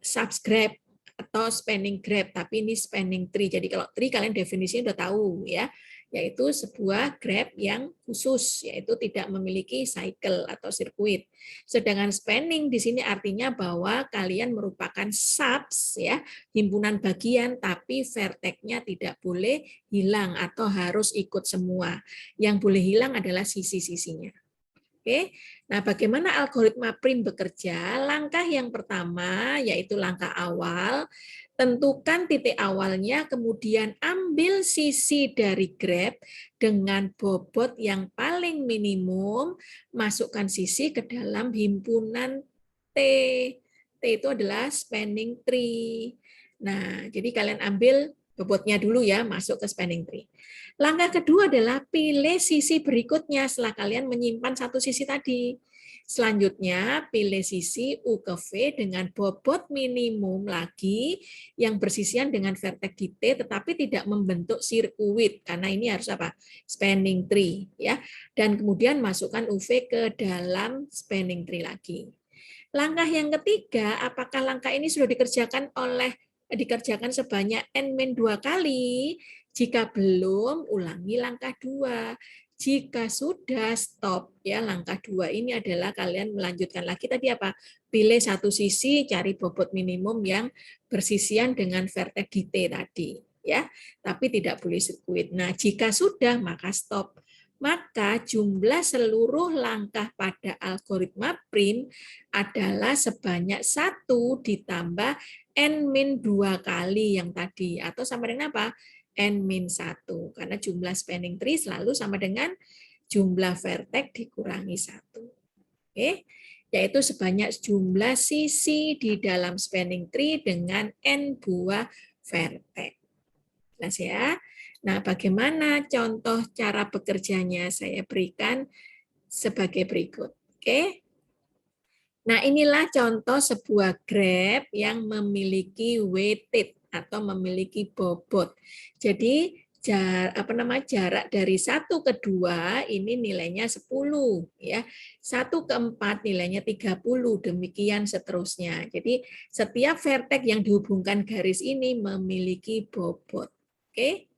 subgraph atau spanning graph, tapi ini spanning tree. Jadi kalau tree kalian definisinya udah tahu, ya, yaitu sebuah graph yang khusus, yaitu tidak memiliki cycle atau sirkuit. Sedangkan spanning di sini artinya bahwa kalian merupakan subs, ya, himpunan bagian, tapi vertex-nya tidak boleh hilang atau harus ikut semua. Yang boleh hilang adalah sisi-sisinya. Oke, nah bagaimana algoritma prim bekerja? Langkah yang pertama yaitu langkah awal, tentukan titik awalnya, kemudian ambil sisi dari graph dengan bobot yang paling minimum, masukkan sisi ke dalam himpunan T. T itu adalah spanning tree. Nah, jadi kalian ambil bobotnya dulu ya, masuk ke spanning tree. Langkah kedua adalah pilih sisi berikutnya setelah kalian menyimpan satu sisi tadi. Selanjutnya, pilih sisi U ke V dengan bobot minimum lagi yang bersisian dengan vertex di T tetapi tidak membentuk sirkuit karena ini harus apa? Spanning tree, ya. Dan kemudian masukkan UV ke dalam spanning tree lagi. Langkah yang ketiga, apakah langkah ini sudah dikerjakan sebanyak N-2 kali? Jika belum, ulangi langkah 2. Jika sudah, stop. Ya, langkah 2 ini adalah kalian melanjutkan lagi tadi apa? Pilih satu sisi, cari bobot minimum yang bersisian dengan vertex di T tadi. Ya, tapi tidak boleh sirkuit. Nah, jika sudah, maka stop. Maka jumlah seluruh langkah pada algoritma prim adalah sebanyak 1 ditambah N-2 kali yang tadi. Atau sama dengan apa? N-1. Karena jumlah spanning tree selalu sama dengan jumlah vertex dikurangi 1. Oke? Yaitu sebanyak jumlah sisi di dalam spanning tree dengan N buah vertex. Jelas ya? Nah, bagaimana contoh cara bekerjanya saya berikan sebagai berikut. Oke? Nah, inilah contoh sebuah graph yang memiliki weighted atau memiliki bobot. Jadi jarak dari 1 ke 2 ini nilainya 10 ya. 1 ke 4 nilainya 30, demikian seterusnya. Jadi setiap vertex yang dihubungkan garis ini memiliki bobot. Oke?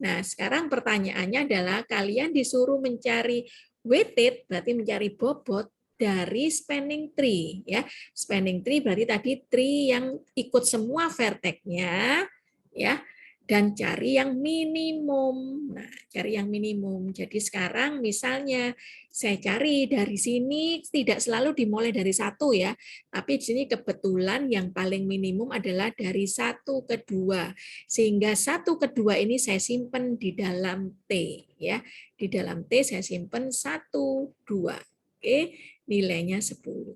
Nah, sekarang pertanyaannya adalah kalian disuruh mencari weighted, berarti mencari bobot dari spanning tree. Ya, spanning tree berarti tadi tree yang ikut semua vertex-nya. Ya. dan cari yang minimum. Nah, cari yang minimum. Jadi sekarang misalnya saya cari dari sini tidak selalu dimulai dari 1 ya, tapi di sini kebetulan yang paling minimum adalah dari 1 ke 2. Sehingga 1 ke 2 ini saya simpan di dalam T ya. Di dalam T saya simpan 1 2. Oke, nilainya 10.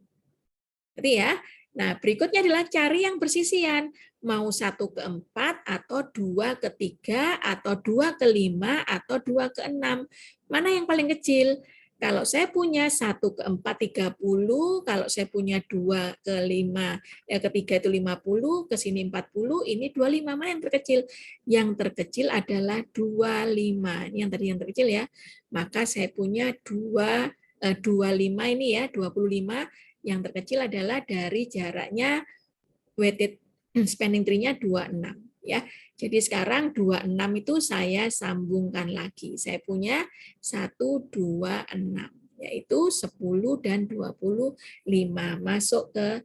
Berarti ya. Nah, berikutnya adalah cari yang bersisian. Mau 1 ke 4, atau 2 ke 3, atau 2 ke 5, atau 2 ke 6. Mana yang paling kecil? Kalau saya punya 1 ke 4, 30. Kalau saya punya 2 ke 5, ke 3 itu 50, ke sini 40, ini 25. Mana yang terkecil? Yang terkecil adalah 25. Ini yang tadi yang terkecil ya. Maka saya punya 25 ini ya, 25. Yang terkecil adalah dari jaraknya weighted spanning tree-nya 26 ya. Jadi sekarang 26 itu saya sambungkan lagi. Saya punya 1 2 6 yaitu 10 dan 25 masuk ke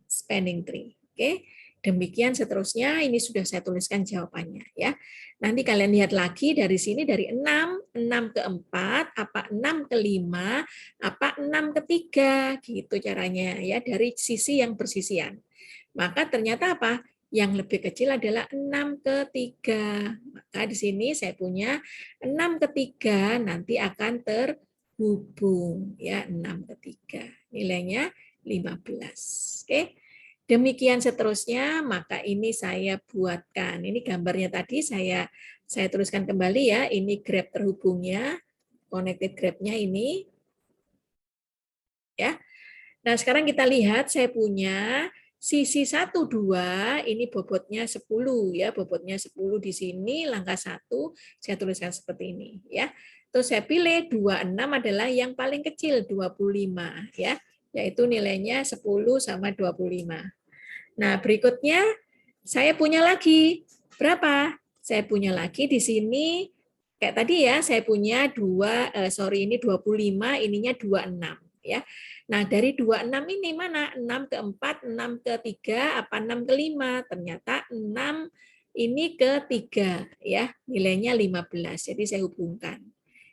spanning tree. Oke. Demikian seterusnya, ini sudah saya tuliskan jawabannya ya. Nanti kalian lihat lagi dari sini dari 6 ke 4, apa 6 ke 5, apa 6 ke 3 gitu caranya ya dari sisi yang bersisian. Maka ternyata apa? Yang lebih kecil adalah 6 ke 3. Maka di sini saya punya 6 ke 3 nanti akan terhubung ya 6 ke 3. Nilainya 15. Oke. Demikian seterusnya, maka ini saya buatkan. Ini gambarnya tadi saya tuliskan kembali ya. Ini grab terhubungnya, connected grab-nya ini. Ya. Nah, sekarang kita lihat saya punya sisi 1 2 ini bobotnya 10 ya, bobotnya 10 di sini langkah 1 saya tuliskan seperti ini ya. Terus saya pilih 26 adalah yang paling kecil 25 ya, yaitu nilainya 10 sama 25. Nah, berikutnya saya punya lagi berapa? Saya punya lagi di sini kayak tadi ya, saya punya ini 25, ininya 26 ya. Nah, dari 26 ini mana? 6 ke 4, 6 ke 3, apa 6 ke 5? Ternyata 6 ini ke 3 ya, nilainya 15. Jadi saya hubungkan.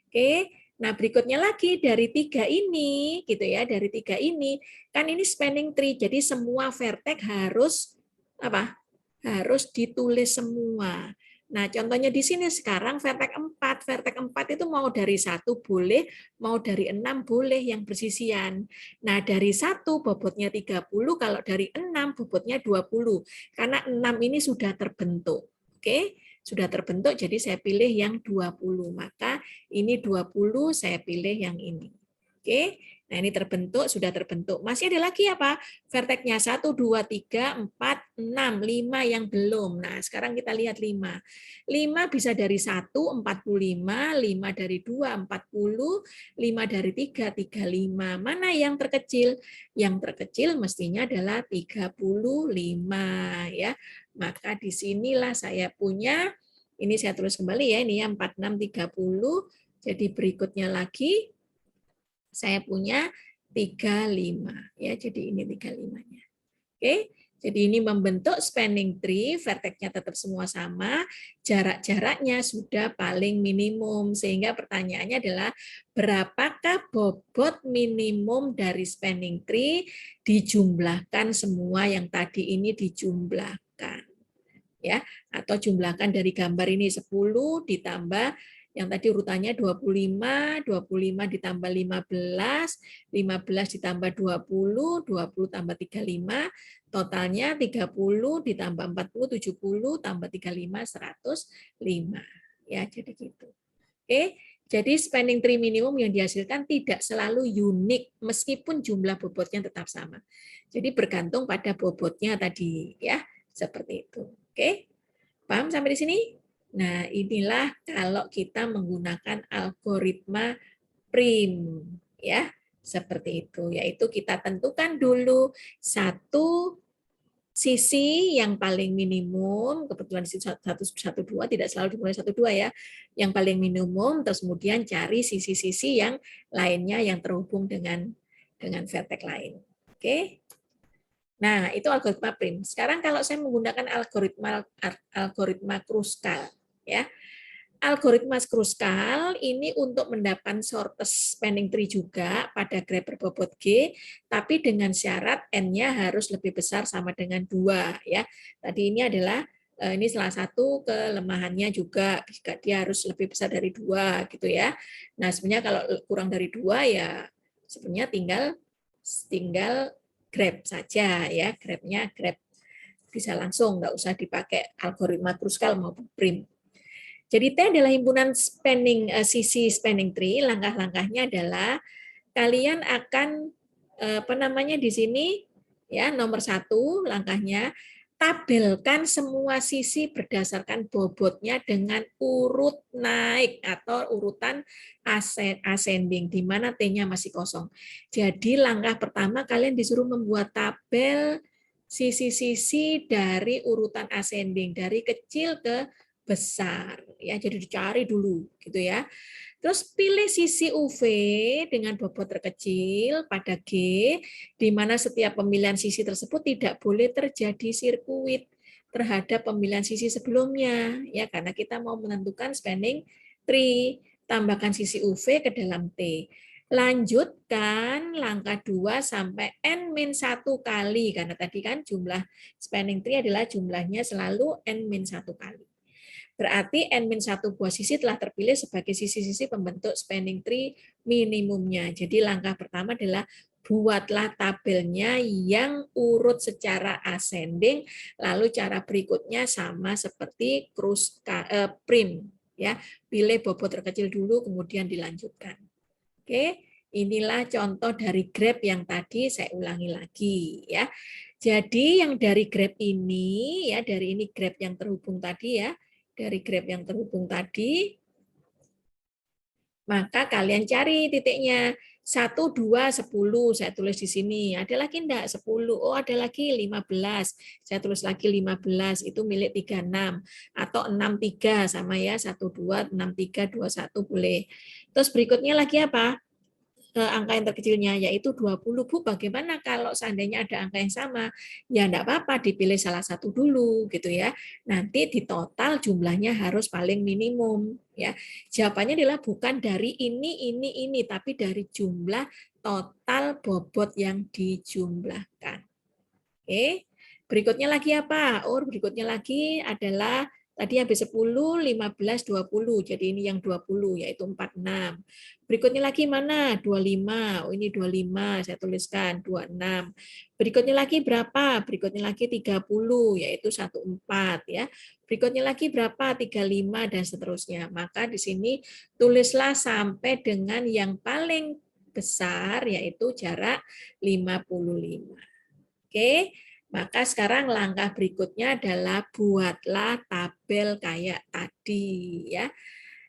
Oke. Nah, berikutnya lagi dari 3 ini gitu ya, dari 3 ini kan ini spanning tree. Jadi semua vertex harus apa? Harus ditulis semua. Nah, contohnya di sini sekarang vertex 4. Vertex 4 itu mau dari 1 boleh, mau dari 6 boleh yang bersisian. Nah, dari 1 bobotnya 30, kalau dari 6 bobotnya 20. Karena 6 ini sudah terbentuk. Oke, sudah terbentuk, jadi saya pilih yang 20. Maka ini 20, saya pilih yang ini. Oke, nah ini terbentuk, sudah terbentuk. Masih ada lagi apa? Vertexnya 1, 2, 3, 4, 6, 5 yang belum. Nah, sekarang kita lihat 5. 5 bisa dari 1, 45, 5 dari 2, 40, 5 dari 3, 35. Mana yang terkecil? Yang terkecil mestinya adalah 35 ya. Maka disinilah saya punya, ini saya tulis kembali ya, ini ya 46, 30. Jadi berikutnya lagi, saya punya 35 ya, jadi ini 35-nya. Oke, jadi ini membentuk spanning tree, vertexnya tetap semua sama, jarak-jaraknya sudah paling minimum, sehingga pertanyaannya adalah berapakah bobot minimum dari spanning tree dijumlahkan semua yang tadi ini dijumlahkan. Ya, atau jumlahkan dari gambar ini 10 ditambah yang tadi urutannya 25, 25 ditambah 15, 15 ditambah 20, 20 tambah 35, totalnya 30 ditambah 40, 70, tambah 35, 105. Ya, jadi gitu. Oke, jadi spanning tree minimum yang dihasilkan tidak selalu unik meskipun jumlah bobotnya tetap sama. Jadi bergantung pada bobotnya tadi ya, seperti itu. Oke, paham sampai di sini? Nah, inilah kalau kita menggunakan algoritma prim, ya, seperti itu. Yaitu kita tentukan dulu satu sisi yang paling minimum, kebetulan di sisi 1, 2, tidak selalu dimulai 1, 2 ya, yang paling minimum, terus kemudian cari sisi-sisi yang lainnya yang terhubung dengan vertex lain. Oke. Nah, itu algoritma prim. Sekarang kalau saya menggunakan algoritma Kruskal, ya. Algoritma Kruskal ini untuk mendapat shortest spanning tree juga pada graf berbobot G, tapi dengan syarat N-nya harus lebih besar sama dengan 2. Ya. Tadi ini adalah ini salah satu kelemahannya juga, jika dia harus lebih besar dari 2 gitu ya. Nah, sebenarnya kalau kurang dari 2 ya sebenarnya tinggal grab saja ya, grabnya grab bisa langsung, nggak usah dipakai algoritma Kruskal maupun prim. Jadi T adalah himpunan sisi spanning tree. Langkah-langkahnya adalah kalian akan apa namanya di sini ya, nomor 1 langkahnya tabelkan semua sisi berdasarkan bobotnya dengan urut naik atau urutan ascending di mana T-nya masih kosong. Jadi langkah pertama kalian disuruh membuat tabel sisi-sisi dari urutan ascending dari kecil ke besar ya, jadi dicari dulu gitu ya. Terus pilih sisi UV dengan bobot terkecil pada G, di mana setiap pemilihan sisi tersebut tidak boleh terjadi sirkuit terhadap pemilihan sisi sebelumnya ya, karena kita mau menentukan spanning tree. Tambahkan sisi UV ke dalam T. Lanjutkan langkah 2 sampai N-1 kali, karena tadi kan jumlah spanning tree adalah jumlahnya selalu N-1 kali. Berarti N-1 buah sisi telah terpilih sebagai sisi-sisi pembentuk spanning tree minimumnya. Jadi langkah pertama adalah buatlah tabelnya yang urut secara ascending, lalu cara berikutnya sama seperti prim ya. Pilih bobot terkecil dulu kemudian dilanjutkan. Oke, inilah contoh dari graf yang tadi saya ulangi lagi ya. Jadi yang dari graf ini ya, dari ini graf yang terhubung tadi ya, dari graf yang terhubung tadi, maka kalian cari titiknya 1, 2, 10. Saya tulis di sini. Ada lagi enggak? 10. Oh, ada lagi 15. Saya tulis lagi 15. Itu milik 36. Atau 63 sama ya. 1, 2, 6, 3, 2, 1 boleh. Terus berikutnya lagi apa? Angka yang terkecilnya yaitu 20. Bu, bagaimana kalau seandainya ada angka yang sama? Ya enggak apa-apa, dipilih salah satu dulu gitu ya. Nanti di total jumlahnya harus paling minimum ya. Jawabannya adalah bukan dari ini, tapi dari jumlah total bobot yang dijumlahkan. Oke. Berikutnya lagi apa? Oh, berikutnya lagi adalah tadi habis 10, 15, 20. Jadi ini yang 20 yaitu 46. Berikutnya lagi mana? 25. Oh, ini 25, saya tuliskan 26. Berikutnya lagi berapa? Berikutnya lagi 30 yaitu 14 ya. Berikutnya lagi berapa? 35 dan seterusnya. Maka di sini tulislah sampai dengan yang paling besar yaitu jarak 55. Oke. Maka sekarang langkah berikutnya adalah buatlah tabel kayak tadi ya.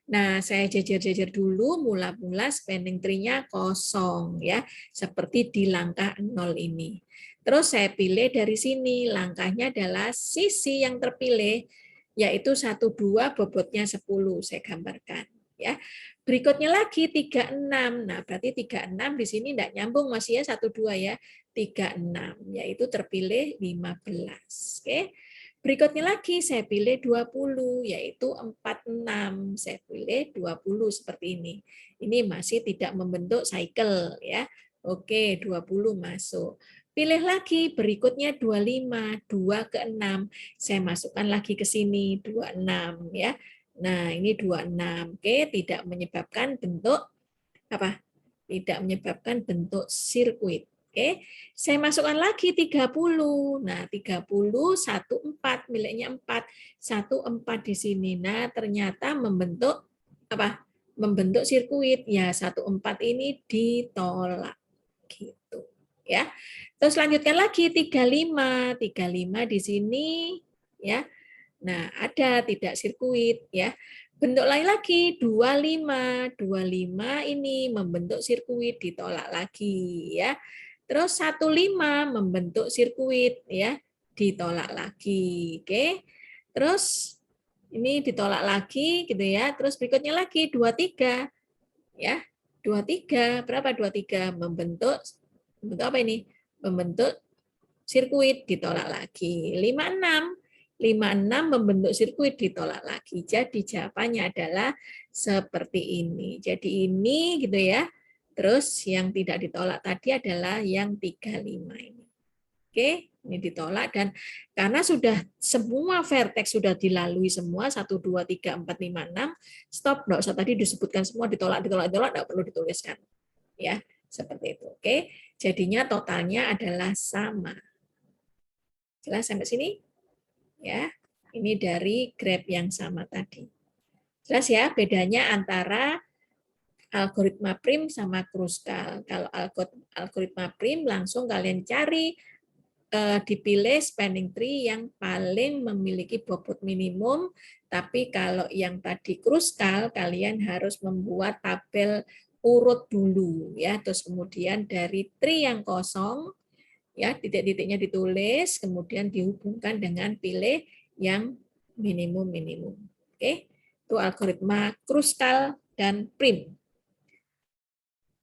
Nah, saya jajar-jajar dulu mula-mula spanning tree-nya kosong ya, seperti di langkah 0 ini. Terus saya pilih dari sini, langkahnya adalah sisi yang terpilih yaitu 1, 2 bobotnya 10 saya gambarkan ya. Berikutnya lagi 36. Nah, berarti 36 di sini enggak nyambung masih ya 1, 2 ya. 36 yaitu terpilih 15. Oke. Berikutnya lagi saya pilih 20 yaitu 46. Saya pilih 20 seperti ini. Ini masih tidak membentuk cycle ya. Oke, 20 masuk. Pilih lagi berikutnya 25, 2 ke 6. Saya masukkan lagi ke sini 26 ya. Nah, ini 26. Oke, tidak menyebabkan bentuk apa? Tidak menyebabkan bentuk sirkuit. Oke, saya masukkan lagi 30. Nah, 30 14 miliknya 4. 14 di sini. Nah, ternyata membentuk apa? Membentuk sirkuit. Ya, 14 ini ditolak. Gitu. Ya. Terus lanjutkan lagi 35. 35 di sini ya. Nah, ada tidak sirkuit ya. Bentuk lain lagi 25. 25 ini membentuk sirkuit ditolak lagi ya. Terus 15 membentuk sirkuit ya, ditolak lagi. Oke. Terus ini ditolak lagi gitu ya. Terus berikutnya lagi 23 ya. 23 berapa 23 membentuk apa ini? Membentuk sirkuit, ditolak lagi. 56 membentuk sirkuit, ditolak lagi. Jadi jawabannya adalah seperti ini. Jadi ini gitu ya. Terus yang tidak ditolak tadi adalah yang 35 ini. Oke, ini ditolak dan karena sudah semua vertex sudah dilalui semua 1 2 3 4 5 6, stop, enggak usah tadi disebutkan semua ditolak enggak perlu dituliskan. Ya, seperti itu. Oke. Jadinya totalnya adalah sama. Jelas sampai sini? Ya. Ini dari graf yang sama tadi. Jelas ya bedanya antara algoritma prim sama Kruskal. Kalau algoritma prim langsung kalian cari dipilih spanning tree yang paling memiliki bobot minimum, tapi kalau yang tadi Kruskal kalian harus membuat tabel urut dulu ya, terus kemudian dari tree yang kosong ya titik-titiknya ditulis, kemudian dihubungkan dengan pilih yang minimum. Oke, itu algoritma Kruskal dan prim.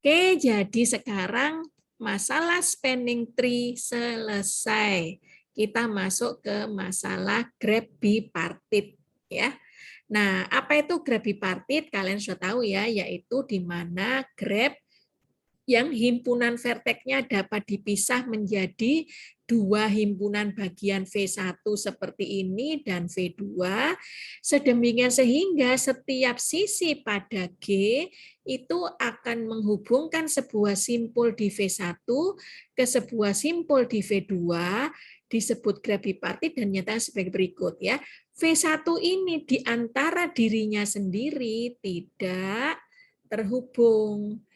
Oke, jadi sekarang masalah spanning tree selesai. Kita masuk ke masalah graph bipartit ya. Nah, apa itu graph bipartit? Kalian sudah tahu ya, yaitu di mana graph yang himpunan verteknya dapat dipisah menjadi dua himpunan bagian V1 seperti ini dan V2, sedemikian sehingga setiap sisi pada G itu akan menghubungkan sebuah simpul di V1 ke sebuah simpul di V2, disebut graph bipartit dan nyata sebagai berikut ya. V1 ini di antara dirinya sendiri tidak terhubung.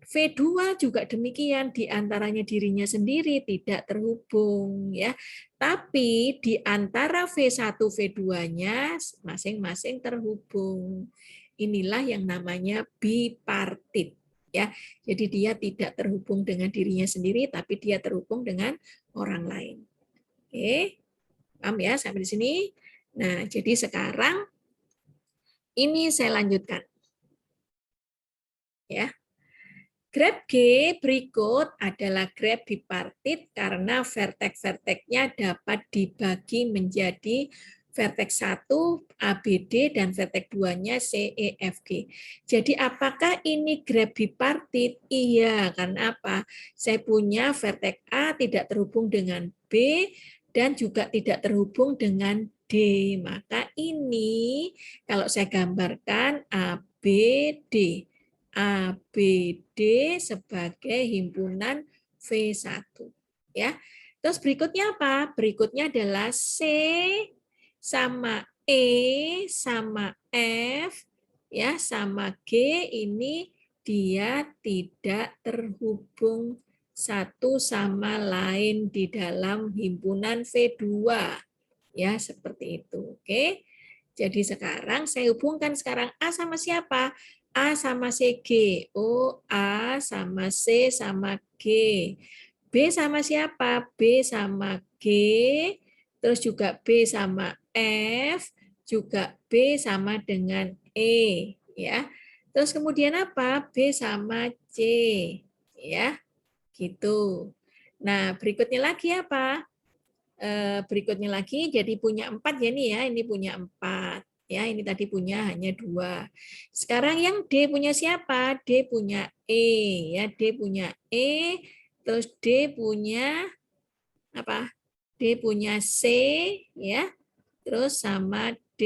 V2 juga demikian, di antaranya dirinya sendiri tidak terhubung ya. Tapi di antara V1 V2-nya masing-masing terhubung. Inilah yang namanya bipartit ya. Jadi dia tidak terhubung dengan dirinya sendiri tapi dia terhubung dengan orang lain. Oke. Paham ya sampai di sini? Nah, jadi sekarang ini saya lanjutkan. Ya. Graf G berikut adalah graf bipartit karena vertex-vertexnya dapat dibagi menjadi vertex 1 ABD dan vertex 2-nya CEFG. Jadi apakah ini graf bipartit? Iya, karena apa? Saya punya vertex A tidak terhubung dengan B dan juga tidak terhubung dengan D. Maka ini kalau saya gambarkan ABD. ABD sebagai himpunan V1 ya. Terus berikutnya apa? Berikutnya adalah C sama E sama F ya sama G ini dia tidak terhubung satu sama lain di dalam himpunan V2 ya seperti itu. Oke. Jadi sekarang saya hubungkan sekarang A sama siapa? A sama CG. Oh, A sama C sama G. B sama siapa? B sama G. Terus juga B sama F. Juga B sama dengan E. Ya. Terus kemudian apa? B sama C. Ya, gitu. Nah, berikutnya lagi apa? Berikutnya lagi, jadi punya 4 ya ini punya 4. Ya, ini tadi punya hanya 2. Sekarang yang D punya siapa? D punya E, ya. D punya E, terus D punya apa? D punya C, ya. Terus sama D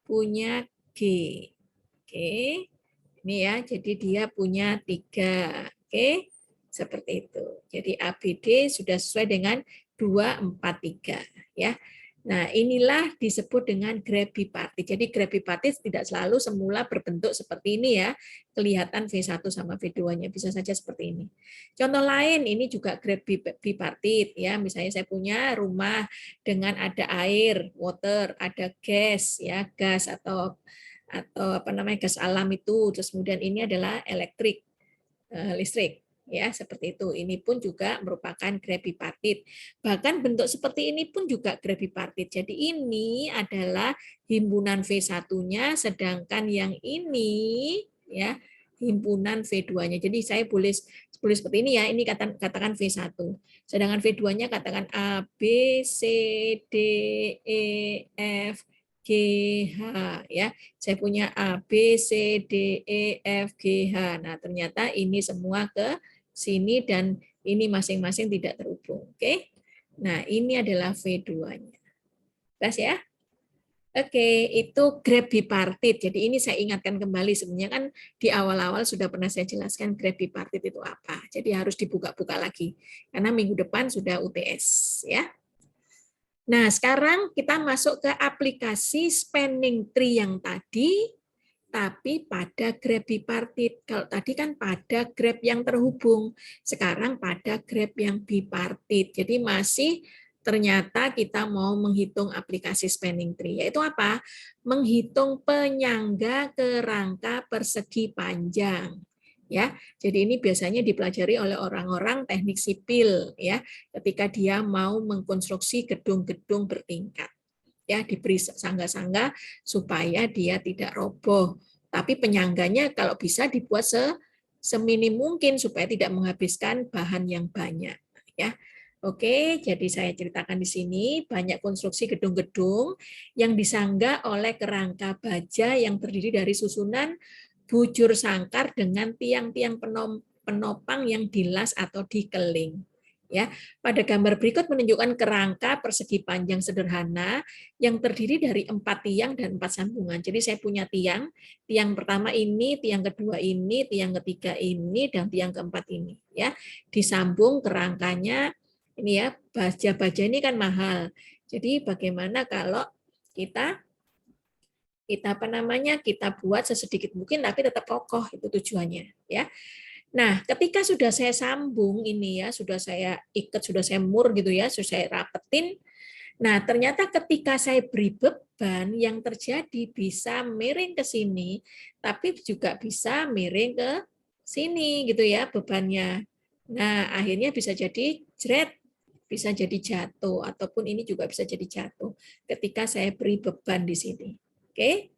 punya G. Oke. Ini ya, jadi dia punya 3. Oke. Seperti itu. Jadi ABD sudah sesuai dengan 2, 4, 3. Ya. Nah, inilah disebut dengan graf bipartit. Jadi graf bipartit tidak selalu semula berbentuk seperti ini ya. Kelihatan V1 sama V2-nya bisa saja seperti ini. Contoh lain ini juga graf bipartit ya. Misalnya saya punya rumah dengan ada air, water, ada gas ya, gas atau apa namanya gas alam itu. Terus kemudian ini adalah listrik. Ya, seperti itu. Ini pun juga merupakan graf bipartit. Bahkan bentuk seperti ini pun juga graf bipartit. Jadi ini adalah himpunan V1-nya, sedangkan yang ini ya himpunan V2-nya. Jadi saya boleh seperti ini ya, ini katakan V1. Sedangkan V2-nya katakan A, B, C, D, E, F, G, H ya. Saya punya A, B, C, D, E, F, G, H. Nah, ternyata ini semua ke sini dan ini masing-masing tidak terhubung. Oke. Nah, ini adalah V2-nya. Jelas ya? Oke, itu grab bipartit. Jadi ini saya ingatkan kembali, sebenarnya kan di awal-awal sudah pernah saya jelaskan grab bipartit itu apa. Jadi harus dibuka-buka lagi, karena minggu depan sudah UTS. Ya. Nah, sekarang kita masuk ke aplikasi spanning tree yang tadi, tapi pada grab bipartit. Kalau tadi kan pada grab yang terhubung, sekarang pada grab yang bipartit. Jadi masih ternyata kita mau menghitung aplikasi spanning tree, yaitu apa? Menghitung penyangga kerangka persegi panjang. Ya, jadi ini biasanya dipelajari oleh orang-orang teknik sipil ya, ketika dia mau mengkonstruksi gedung-gedung bertingkat. Ya, diberi sangga-sangga supaya dia tidak roboh. Tapi penyangganya kalau bisa dibuat seminim mungkin supaya tidak menghabiskan bahan yang banyak. Ya, oke. Jadi saya ceritakan di sini banyak konstruksi gedung-gedung yang disangga oleh kerangka baja yang terdiri dari susunan bujur sangkar dengan tiang-tiang penopang yang dilas atau dikeling. Ya, pada gambar berikut menunjukkan kerangka persegi panjang sederhana yang terdiri dari 4 tiang dan 4 sambungan. Jadi saya punya tiang pertama ini, tiang kedua ini, tiang ketiga ini, dan tiang keempat ini. Ya, disambung kerangkanya ini ya, baja-baja ini kan mahal. Jadi bagaimana kalau kita kita buat sesedikit mungkin tapi tetap kokoh, itu tujuannya ya. Nah, ketika sudah saya sambung ini ya, sudah saya ikat, sudah saya mur gitu ya, sudah saya rapetin. Nah, ternyata ketika saya beri beban, yang terjadi bisa miring ke sini, tapi juga bisa miring ke sini gitu ya bebannya. Nah, akhirnya bisa jadi jret, bisa jadi jatuh, ataupun ini juga bisa jadi jatuh ketika saya beri beban di sini. Oke?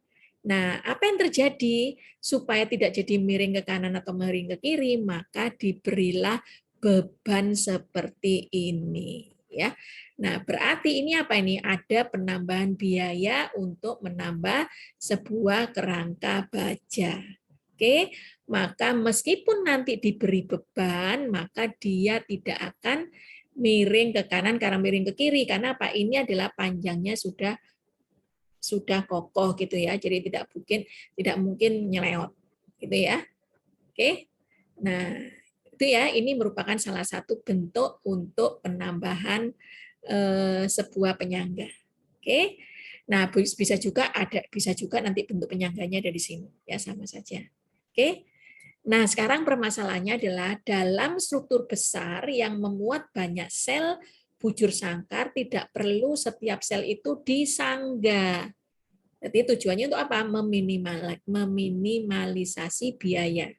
Nah, apa yang terjadi supaya tidak jadi miring ke kanan atau miring ke kiri, maka diberilah beban seperti ini, ya. Nah, berarti ini apa ini? Ada penambahan biaya untuk menambah sebuah kerangka baja. Oke, maka meskipun nanti diberi beban, maka dia tidak akan miring ke kanan karena miring ke kiri, karena apa? Ini adalah panjangnya sudah kokoh gitu ya, jadi tidak mungkin nyeleot gitu ya. Oke, nah itu ya, ini merupakan salah satu bentuk untuk penambahan sebuah penyangga. Oke, nah bisa juga nanti bentuk penyangganya dari sini ya, sama saja. Oke, nah sekarang permasalahannya adalah dalam struktur besar yang memuat banyak sel bujur sangkar, tidak perlu setiap sel itu disangga. Jadi tujuannya untuk apa? Meminimalisasi biaya.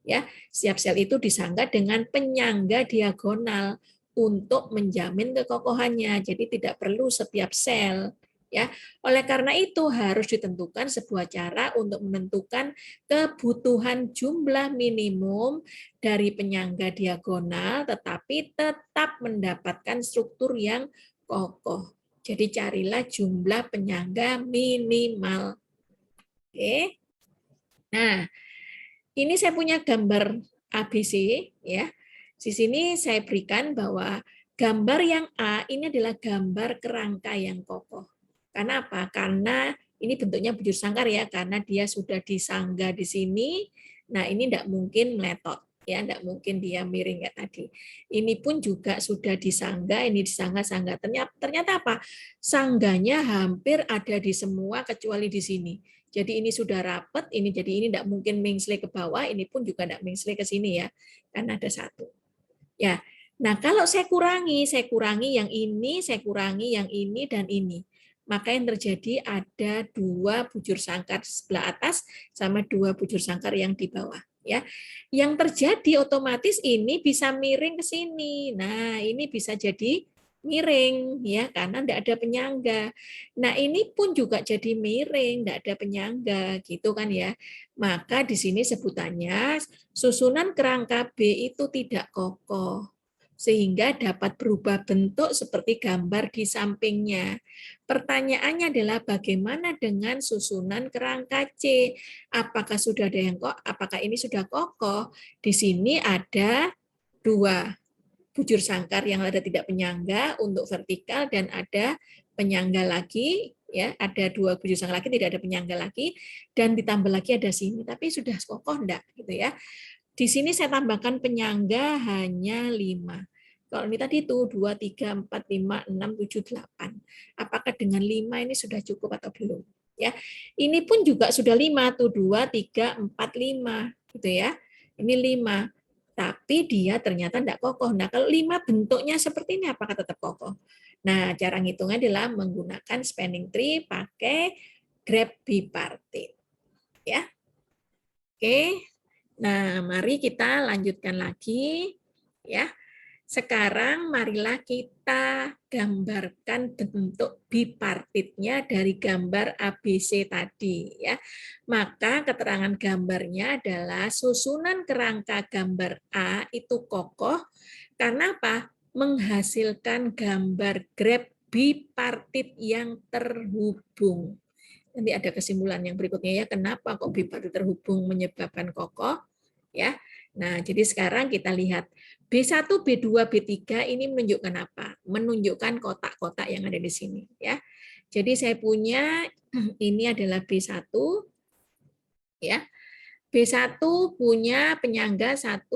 Ya, setiap sel itu disangga dengan penyangga diagonal untuk menjamin kekokohannya. Jadi tidak perlu setiap sel. Ya, oleh karena itu harus ditentukan sebuah cara untuk menentukan kebutuhan jumlah minimum dari penyangga diagonal, tetapi tetap mendapatkan struktur yang kokoh. Jadi carilah jumlah penyangga minimal. Oke. Nah, ini saya punya gambar ABC ya. Di sini saya berikan bahwa gambar yang A ini adalah gambar kerangka yang kokoh. Karena apa? Karena ini bentuknya bujur sangkar ya, karena dia sudah disangga di sini. Nah, ini tidak mungkin meletot ya, tidak mungkin dia miring kayak tadi. Ini pun juga sudah disangga, ini disangga-sangga. Ternyata apa? Sangganya hampir ada di semua kecuali di sini. Jadi ini sudah rapat, ini jadi ini tidak mungkin mengsle ke bawah, ini pun juga tidak mengsle ke sini ya, karena ada satu. Ya, nah kalau saya kurangi yang ini, saya kurangi yang ini dan ini, maka yang terjadi ada 2 bujur sangkar sebelah atas sama 2 bujur sangkar yang di bawah. Ya, yang terjadi otomatis ini bisa miring ke sini. Nah, ini bisa jadi miring ya karena tidak ada penyangga. Nah, ini pun juga jadi miring, tidak ada penyangga gitu kan ya. Maka di sini sebutannya susunan kerangka B itu tidak kokoh sehingga dapat berubah bentuk seperti gambar di sampingnya. Pertanyaannya adalah bagaimana dengan susunan kerangka C? Apakah sudah ada yang apakah ini sudah kokoh? Di sini ada dua bujur sangkar yang ada tidak penyangga untuk vertikal dan ada penyangga lagi ya, ada dua bujur sangkar lagi tidak ada penyangga lagi dan ditambah lagi ada sini tapi sudah kokoh enggak gitu ya. Di sini saya tambahkan penyangga hanya 5. Kalau ini tadi itu 2 3 4 5 6 7 8. Apakah dengan 5 ini sudah cukup atau belum? Ya. Ini pun juga sudah 5 tuh 2 3 4 5 gitu ya. Ini 5. Tapi dia ternyata tidak kokoh. Nah, kalau 5 bentuknya seperti ini, apakah tetap kokoh? Nah, cara ngitungnya adalah menggunakan spanning tree pakai graph bipartite. Ya. Oke. Nah, mari kita lanjutkan lagi. Ya. Sekarang marilah kita gambarkan bentuk bipartitnya dari gambar ABC tadi ya. Maka keterangan gambarnya adalah susunan kerangka gambar A itu kokoh karena apa? Menghasilkan gambar graf bipartit yang terhubung. Nanti ada kesimpulan yang berikutnya ya, kenapa kok bipartit terhubung menyebabkan kokoh ya. Nah, jadi sekarang kita lihat B1, B2, B3 ini menunjukkan apa? Menunjukkan kotak-kotak yang ada di sini ya. Jadi saya punya ini adalah B1 ya. B1 punya penyangga 1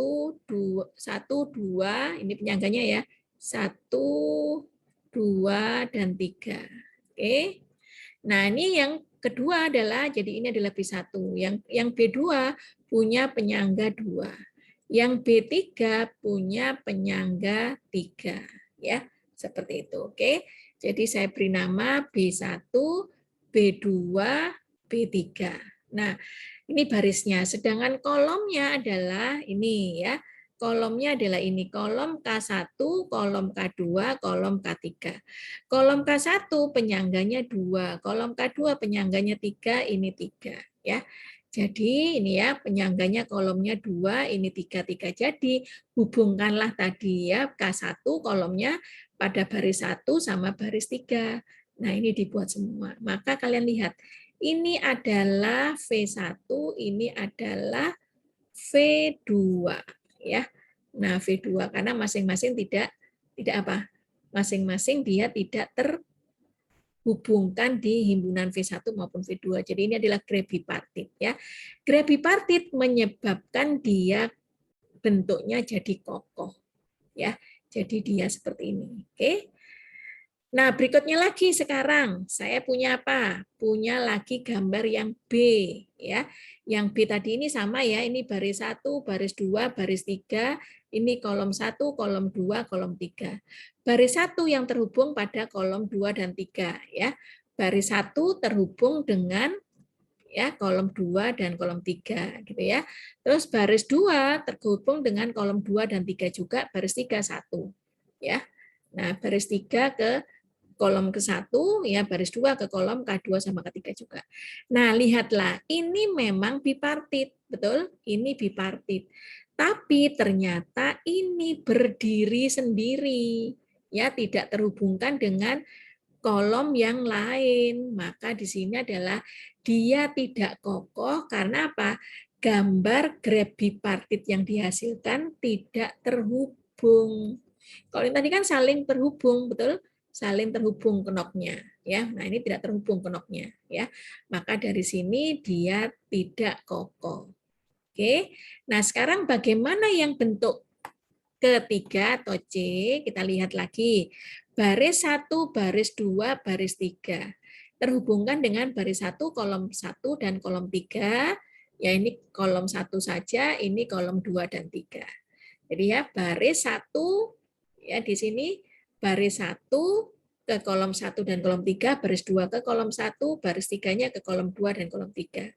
2 ini penyangganya ya. 1 2 dan 3. Oke. Nah, ini yang kedua adalah jadi ini adalah B1. Yang B2 punya penyangga 2. Yang B3 punya penyangga 3 ya. Seperti itu, oke. Jadi saya beri nama B1, B2, B3. Nah, ini barisnya. Sedangkan kolomnya adalah ini ya. Kolomnya adalah ini, kolom K1, kolom K2, kolom K3. Kolom K1 penyangganya 2, kolom K2 penyangganya 3, ini 3 ya. Jadi ini ya penyangganya kolomnya 2, ini 3, 3. Jadi hubungkanlah tadi ya K1 kolomnya pada baris 1 sama baris 3. Nah, ini dibuat semua. Maka kalian lihat, ini adalah V1, ini adalah V2 ya. Nah, V2 karena masing-masing tidak apa? Masing-masing dia tidak terhubungkan di himpunan V1 maupun V2. Jadi ini adalah graf bipartit ya. Graf bipartit menyebabkan dia bentuknya jadi kokoh ya. Jadi dia seperti ini. Oke. Nah, berikutnya lagi sekarang saya punya apa? Punya lagi gambar yang B ya. Yang B tadi ini sama ya, ini baris 1, baris 2, baris 3, ini kolom 1, kolom 2, kolom 3. Baris 1 yang terhubung pada kolom 2 dan 3 ya. Baris 1 terhubung dengan ya kolom 2 dan kolom 3 gitu ya. Terus baris 2 terhubung dengan kolom 2 dan 3 juga, baris 3 1 ya. Nah, baris 3 ke kolom ke-1 ya, baris 2 ke kolom K2 sama K3 juga. Nah, lihatlah, ini memang bipartit, betul? Ini bipartit. Tapi ternyata ini berdiri sendiri, ya, tidak terhubungkan dengan kolom yang lain. Maka di sini adalah dia tidak kokoh karena apa? Gambar graf bipartit yang dihasilkan tidak terhubung. Kalau ini tadi kan saling terhubung, betul? Saling terhubung kenoknya ya. Nah, ini tidak terhubung kenoknya ya. Maka dari sini dia tidak kokoh. Oke. Nah, sekarang bagaimana yang bentuk ketiga atau C? Kita lihat lagi. Baris 1, baris 2, baris 3. Terhubungkan dengan baris 1, kolom 1 dan kolom 3. Ya, ini kolom 1 saja, ini kolom 2 dan 3. Jadi ya, baris 1 ya di sini baris 1 ke kolom 1 dan kolom 3, baris 2 ke kolom 1, baris 3-nya ke kolom 2 dan kolom 3.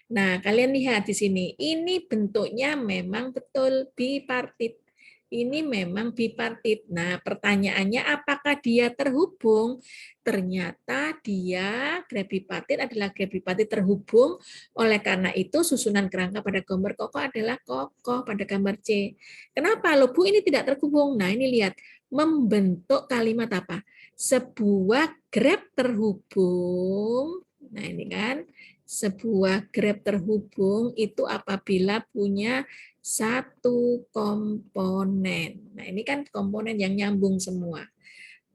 Nah, kalian lihat di sini, ini bentuknya memang betul bipartit. ini memang bipartit. Nah, pertanyaannya apakah dia terhubung? Ternyata dia graf bipartit adalah graf bipartit terhubung. Oleh karena itu, susunan kerangka pada gambar kokoh adalah kokoh pada gambar C. Kenapa? Loh, Bu, ini tidak terhubung. Nah, ini lihat. Membentuk kalimat apa? Sebuah graf terhubung. Nah, ini kan. Sebuah graf terhubung itu apabila punya satu komponen. Nah, ini kan komponen yang nyambung semua.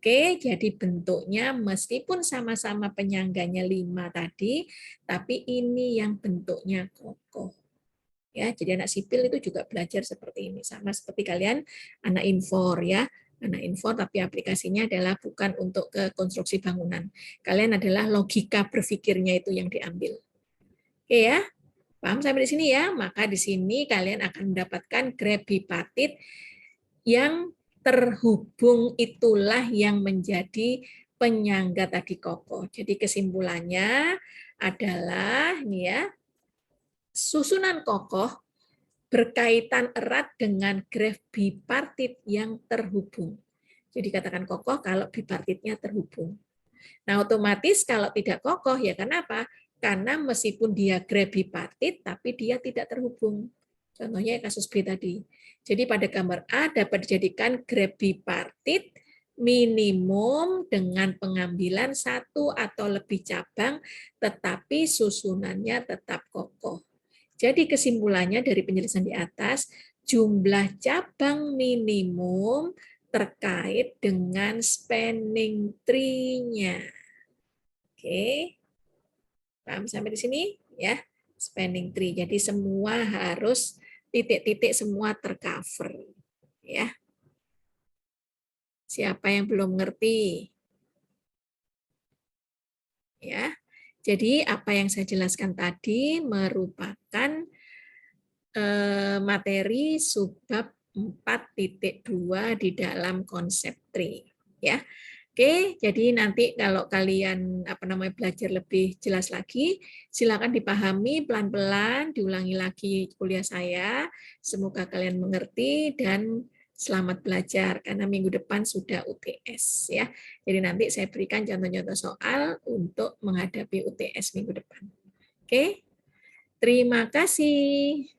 Oke, jadi bentuknya meskipun sama-sama penyangganya 5 tadi, tapi ini yang bentuknya kokoh. Ya, jadi anak sipil itu juga belajar seperti ini, sama seperti kalian anak infor ya. Anak infor tapi aplikasinya adalah bukan untuk ke konstruksi bangunan. Kalian adalah logika berpikirnya itu yang diambil. Oke ya. Paham sampai di sini ya? Maka di sini kalian akan mendapatkan graf bipartit yang terhubung itulah yang menjadi penyangga tadi kokoh. Jadi kesimpulannya adalah ini ya, susunan kokoh berkaitan erat dengan graf bipartit yang terhubung. Jadi katakan kokoh kalau bipartitnya terhubung. Nah, otomatis kalau tidak kokoh, ya kenapa? Karena meskipun dia graf bipartit, tapi dia tidak terhubung. Contohnya kasus B tadi. Jadi pada gambar A dapat dijadikan graf bipartit minimum dengan pengambilan satu atau lebih cabang, tetapi susunannya tetap kokoh. Jadi kesimpulannya dari penjelasan di atas, jumlah cabang minimum terkait dengan spanning tree-nya. Oke, paham sampai di sini? Ya, spanning tree. Jadi semua harus titik-titik semua tercover. Ya, siapa yang belum ngerti? Ya, jadi apa yang saya jelaskan tadi merupakan materi subbab 4.2 di dalam konsep tree. Ya, oke, jadi nanti kalau kalian belajar lebih jelas lagi, silakan dipahami pelan-pelan, diulangi lagi kuliah saya. Semoga kalian mengerti dan selamat belajar karena minggu depan sudah UTS ya. Jadi nanti saya berikan contoh-contoh soal untuk menghadapi UTS minggu depan. Oke, terima kasih.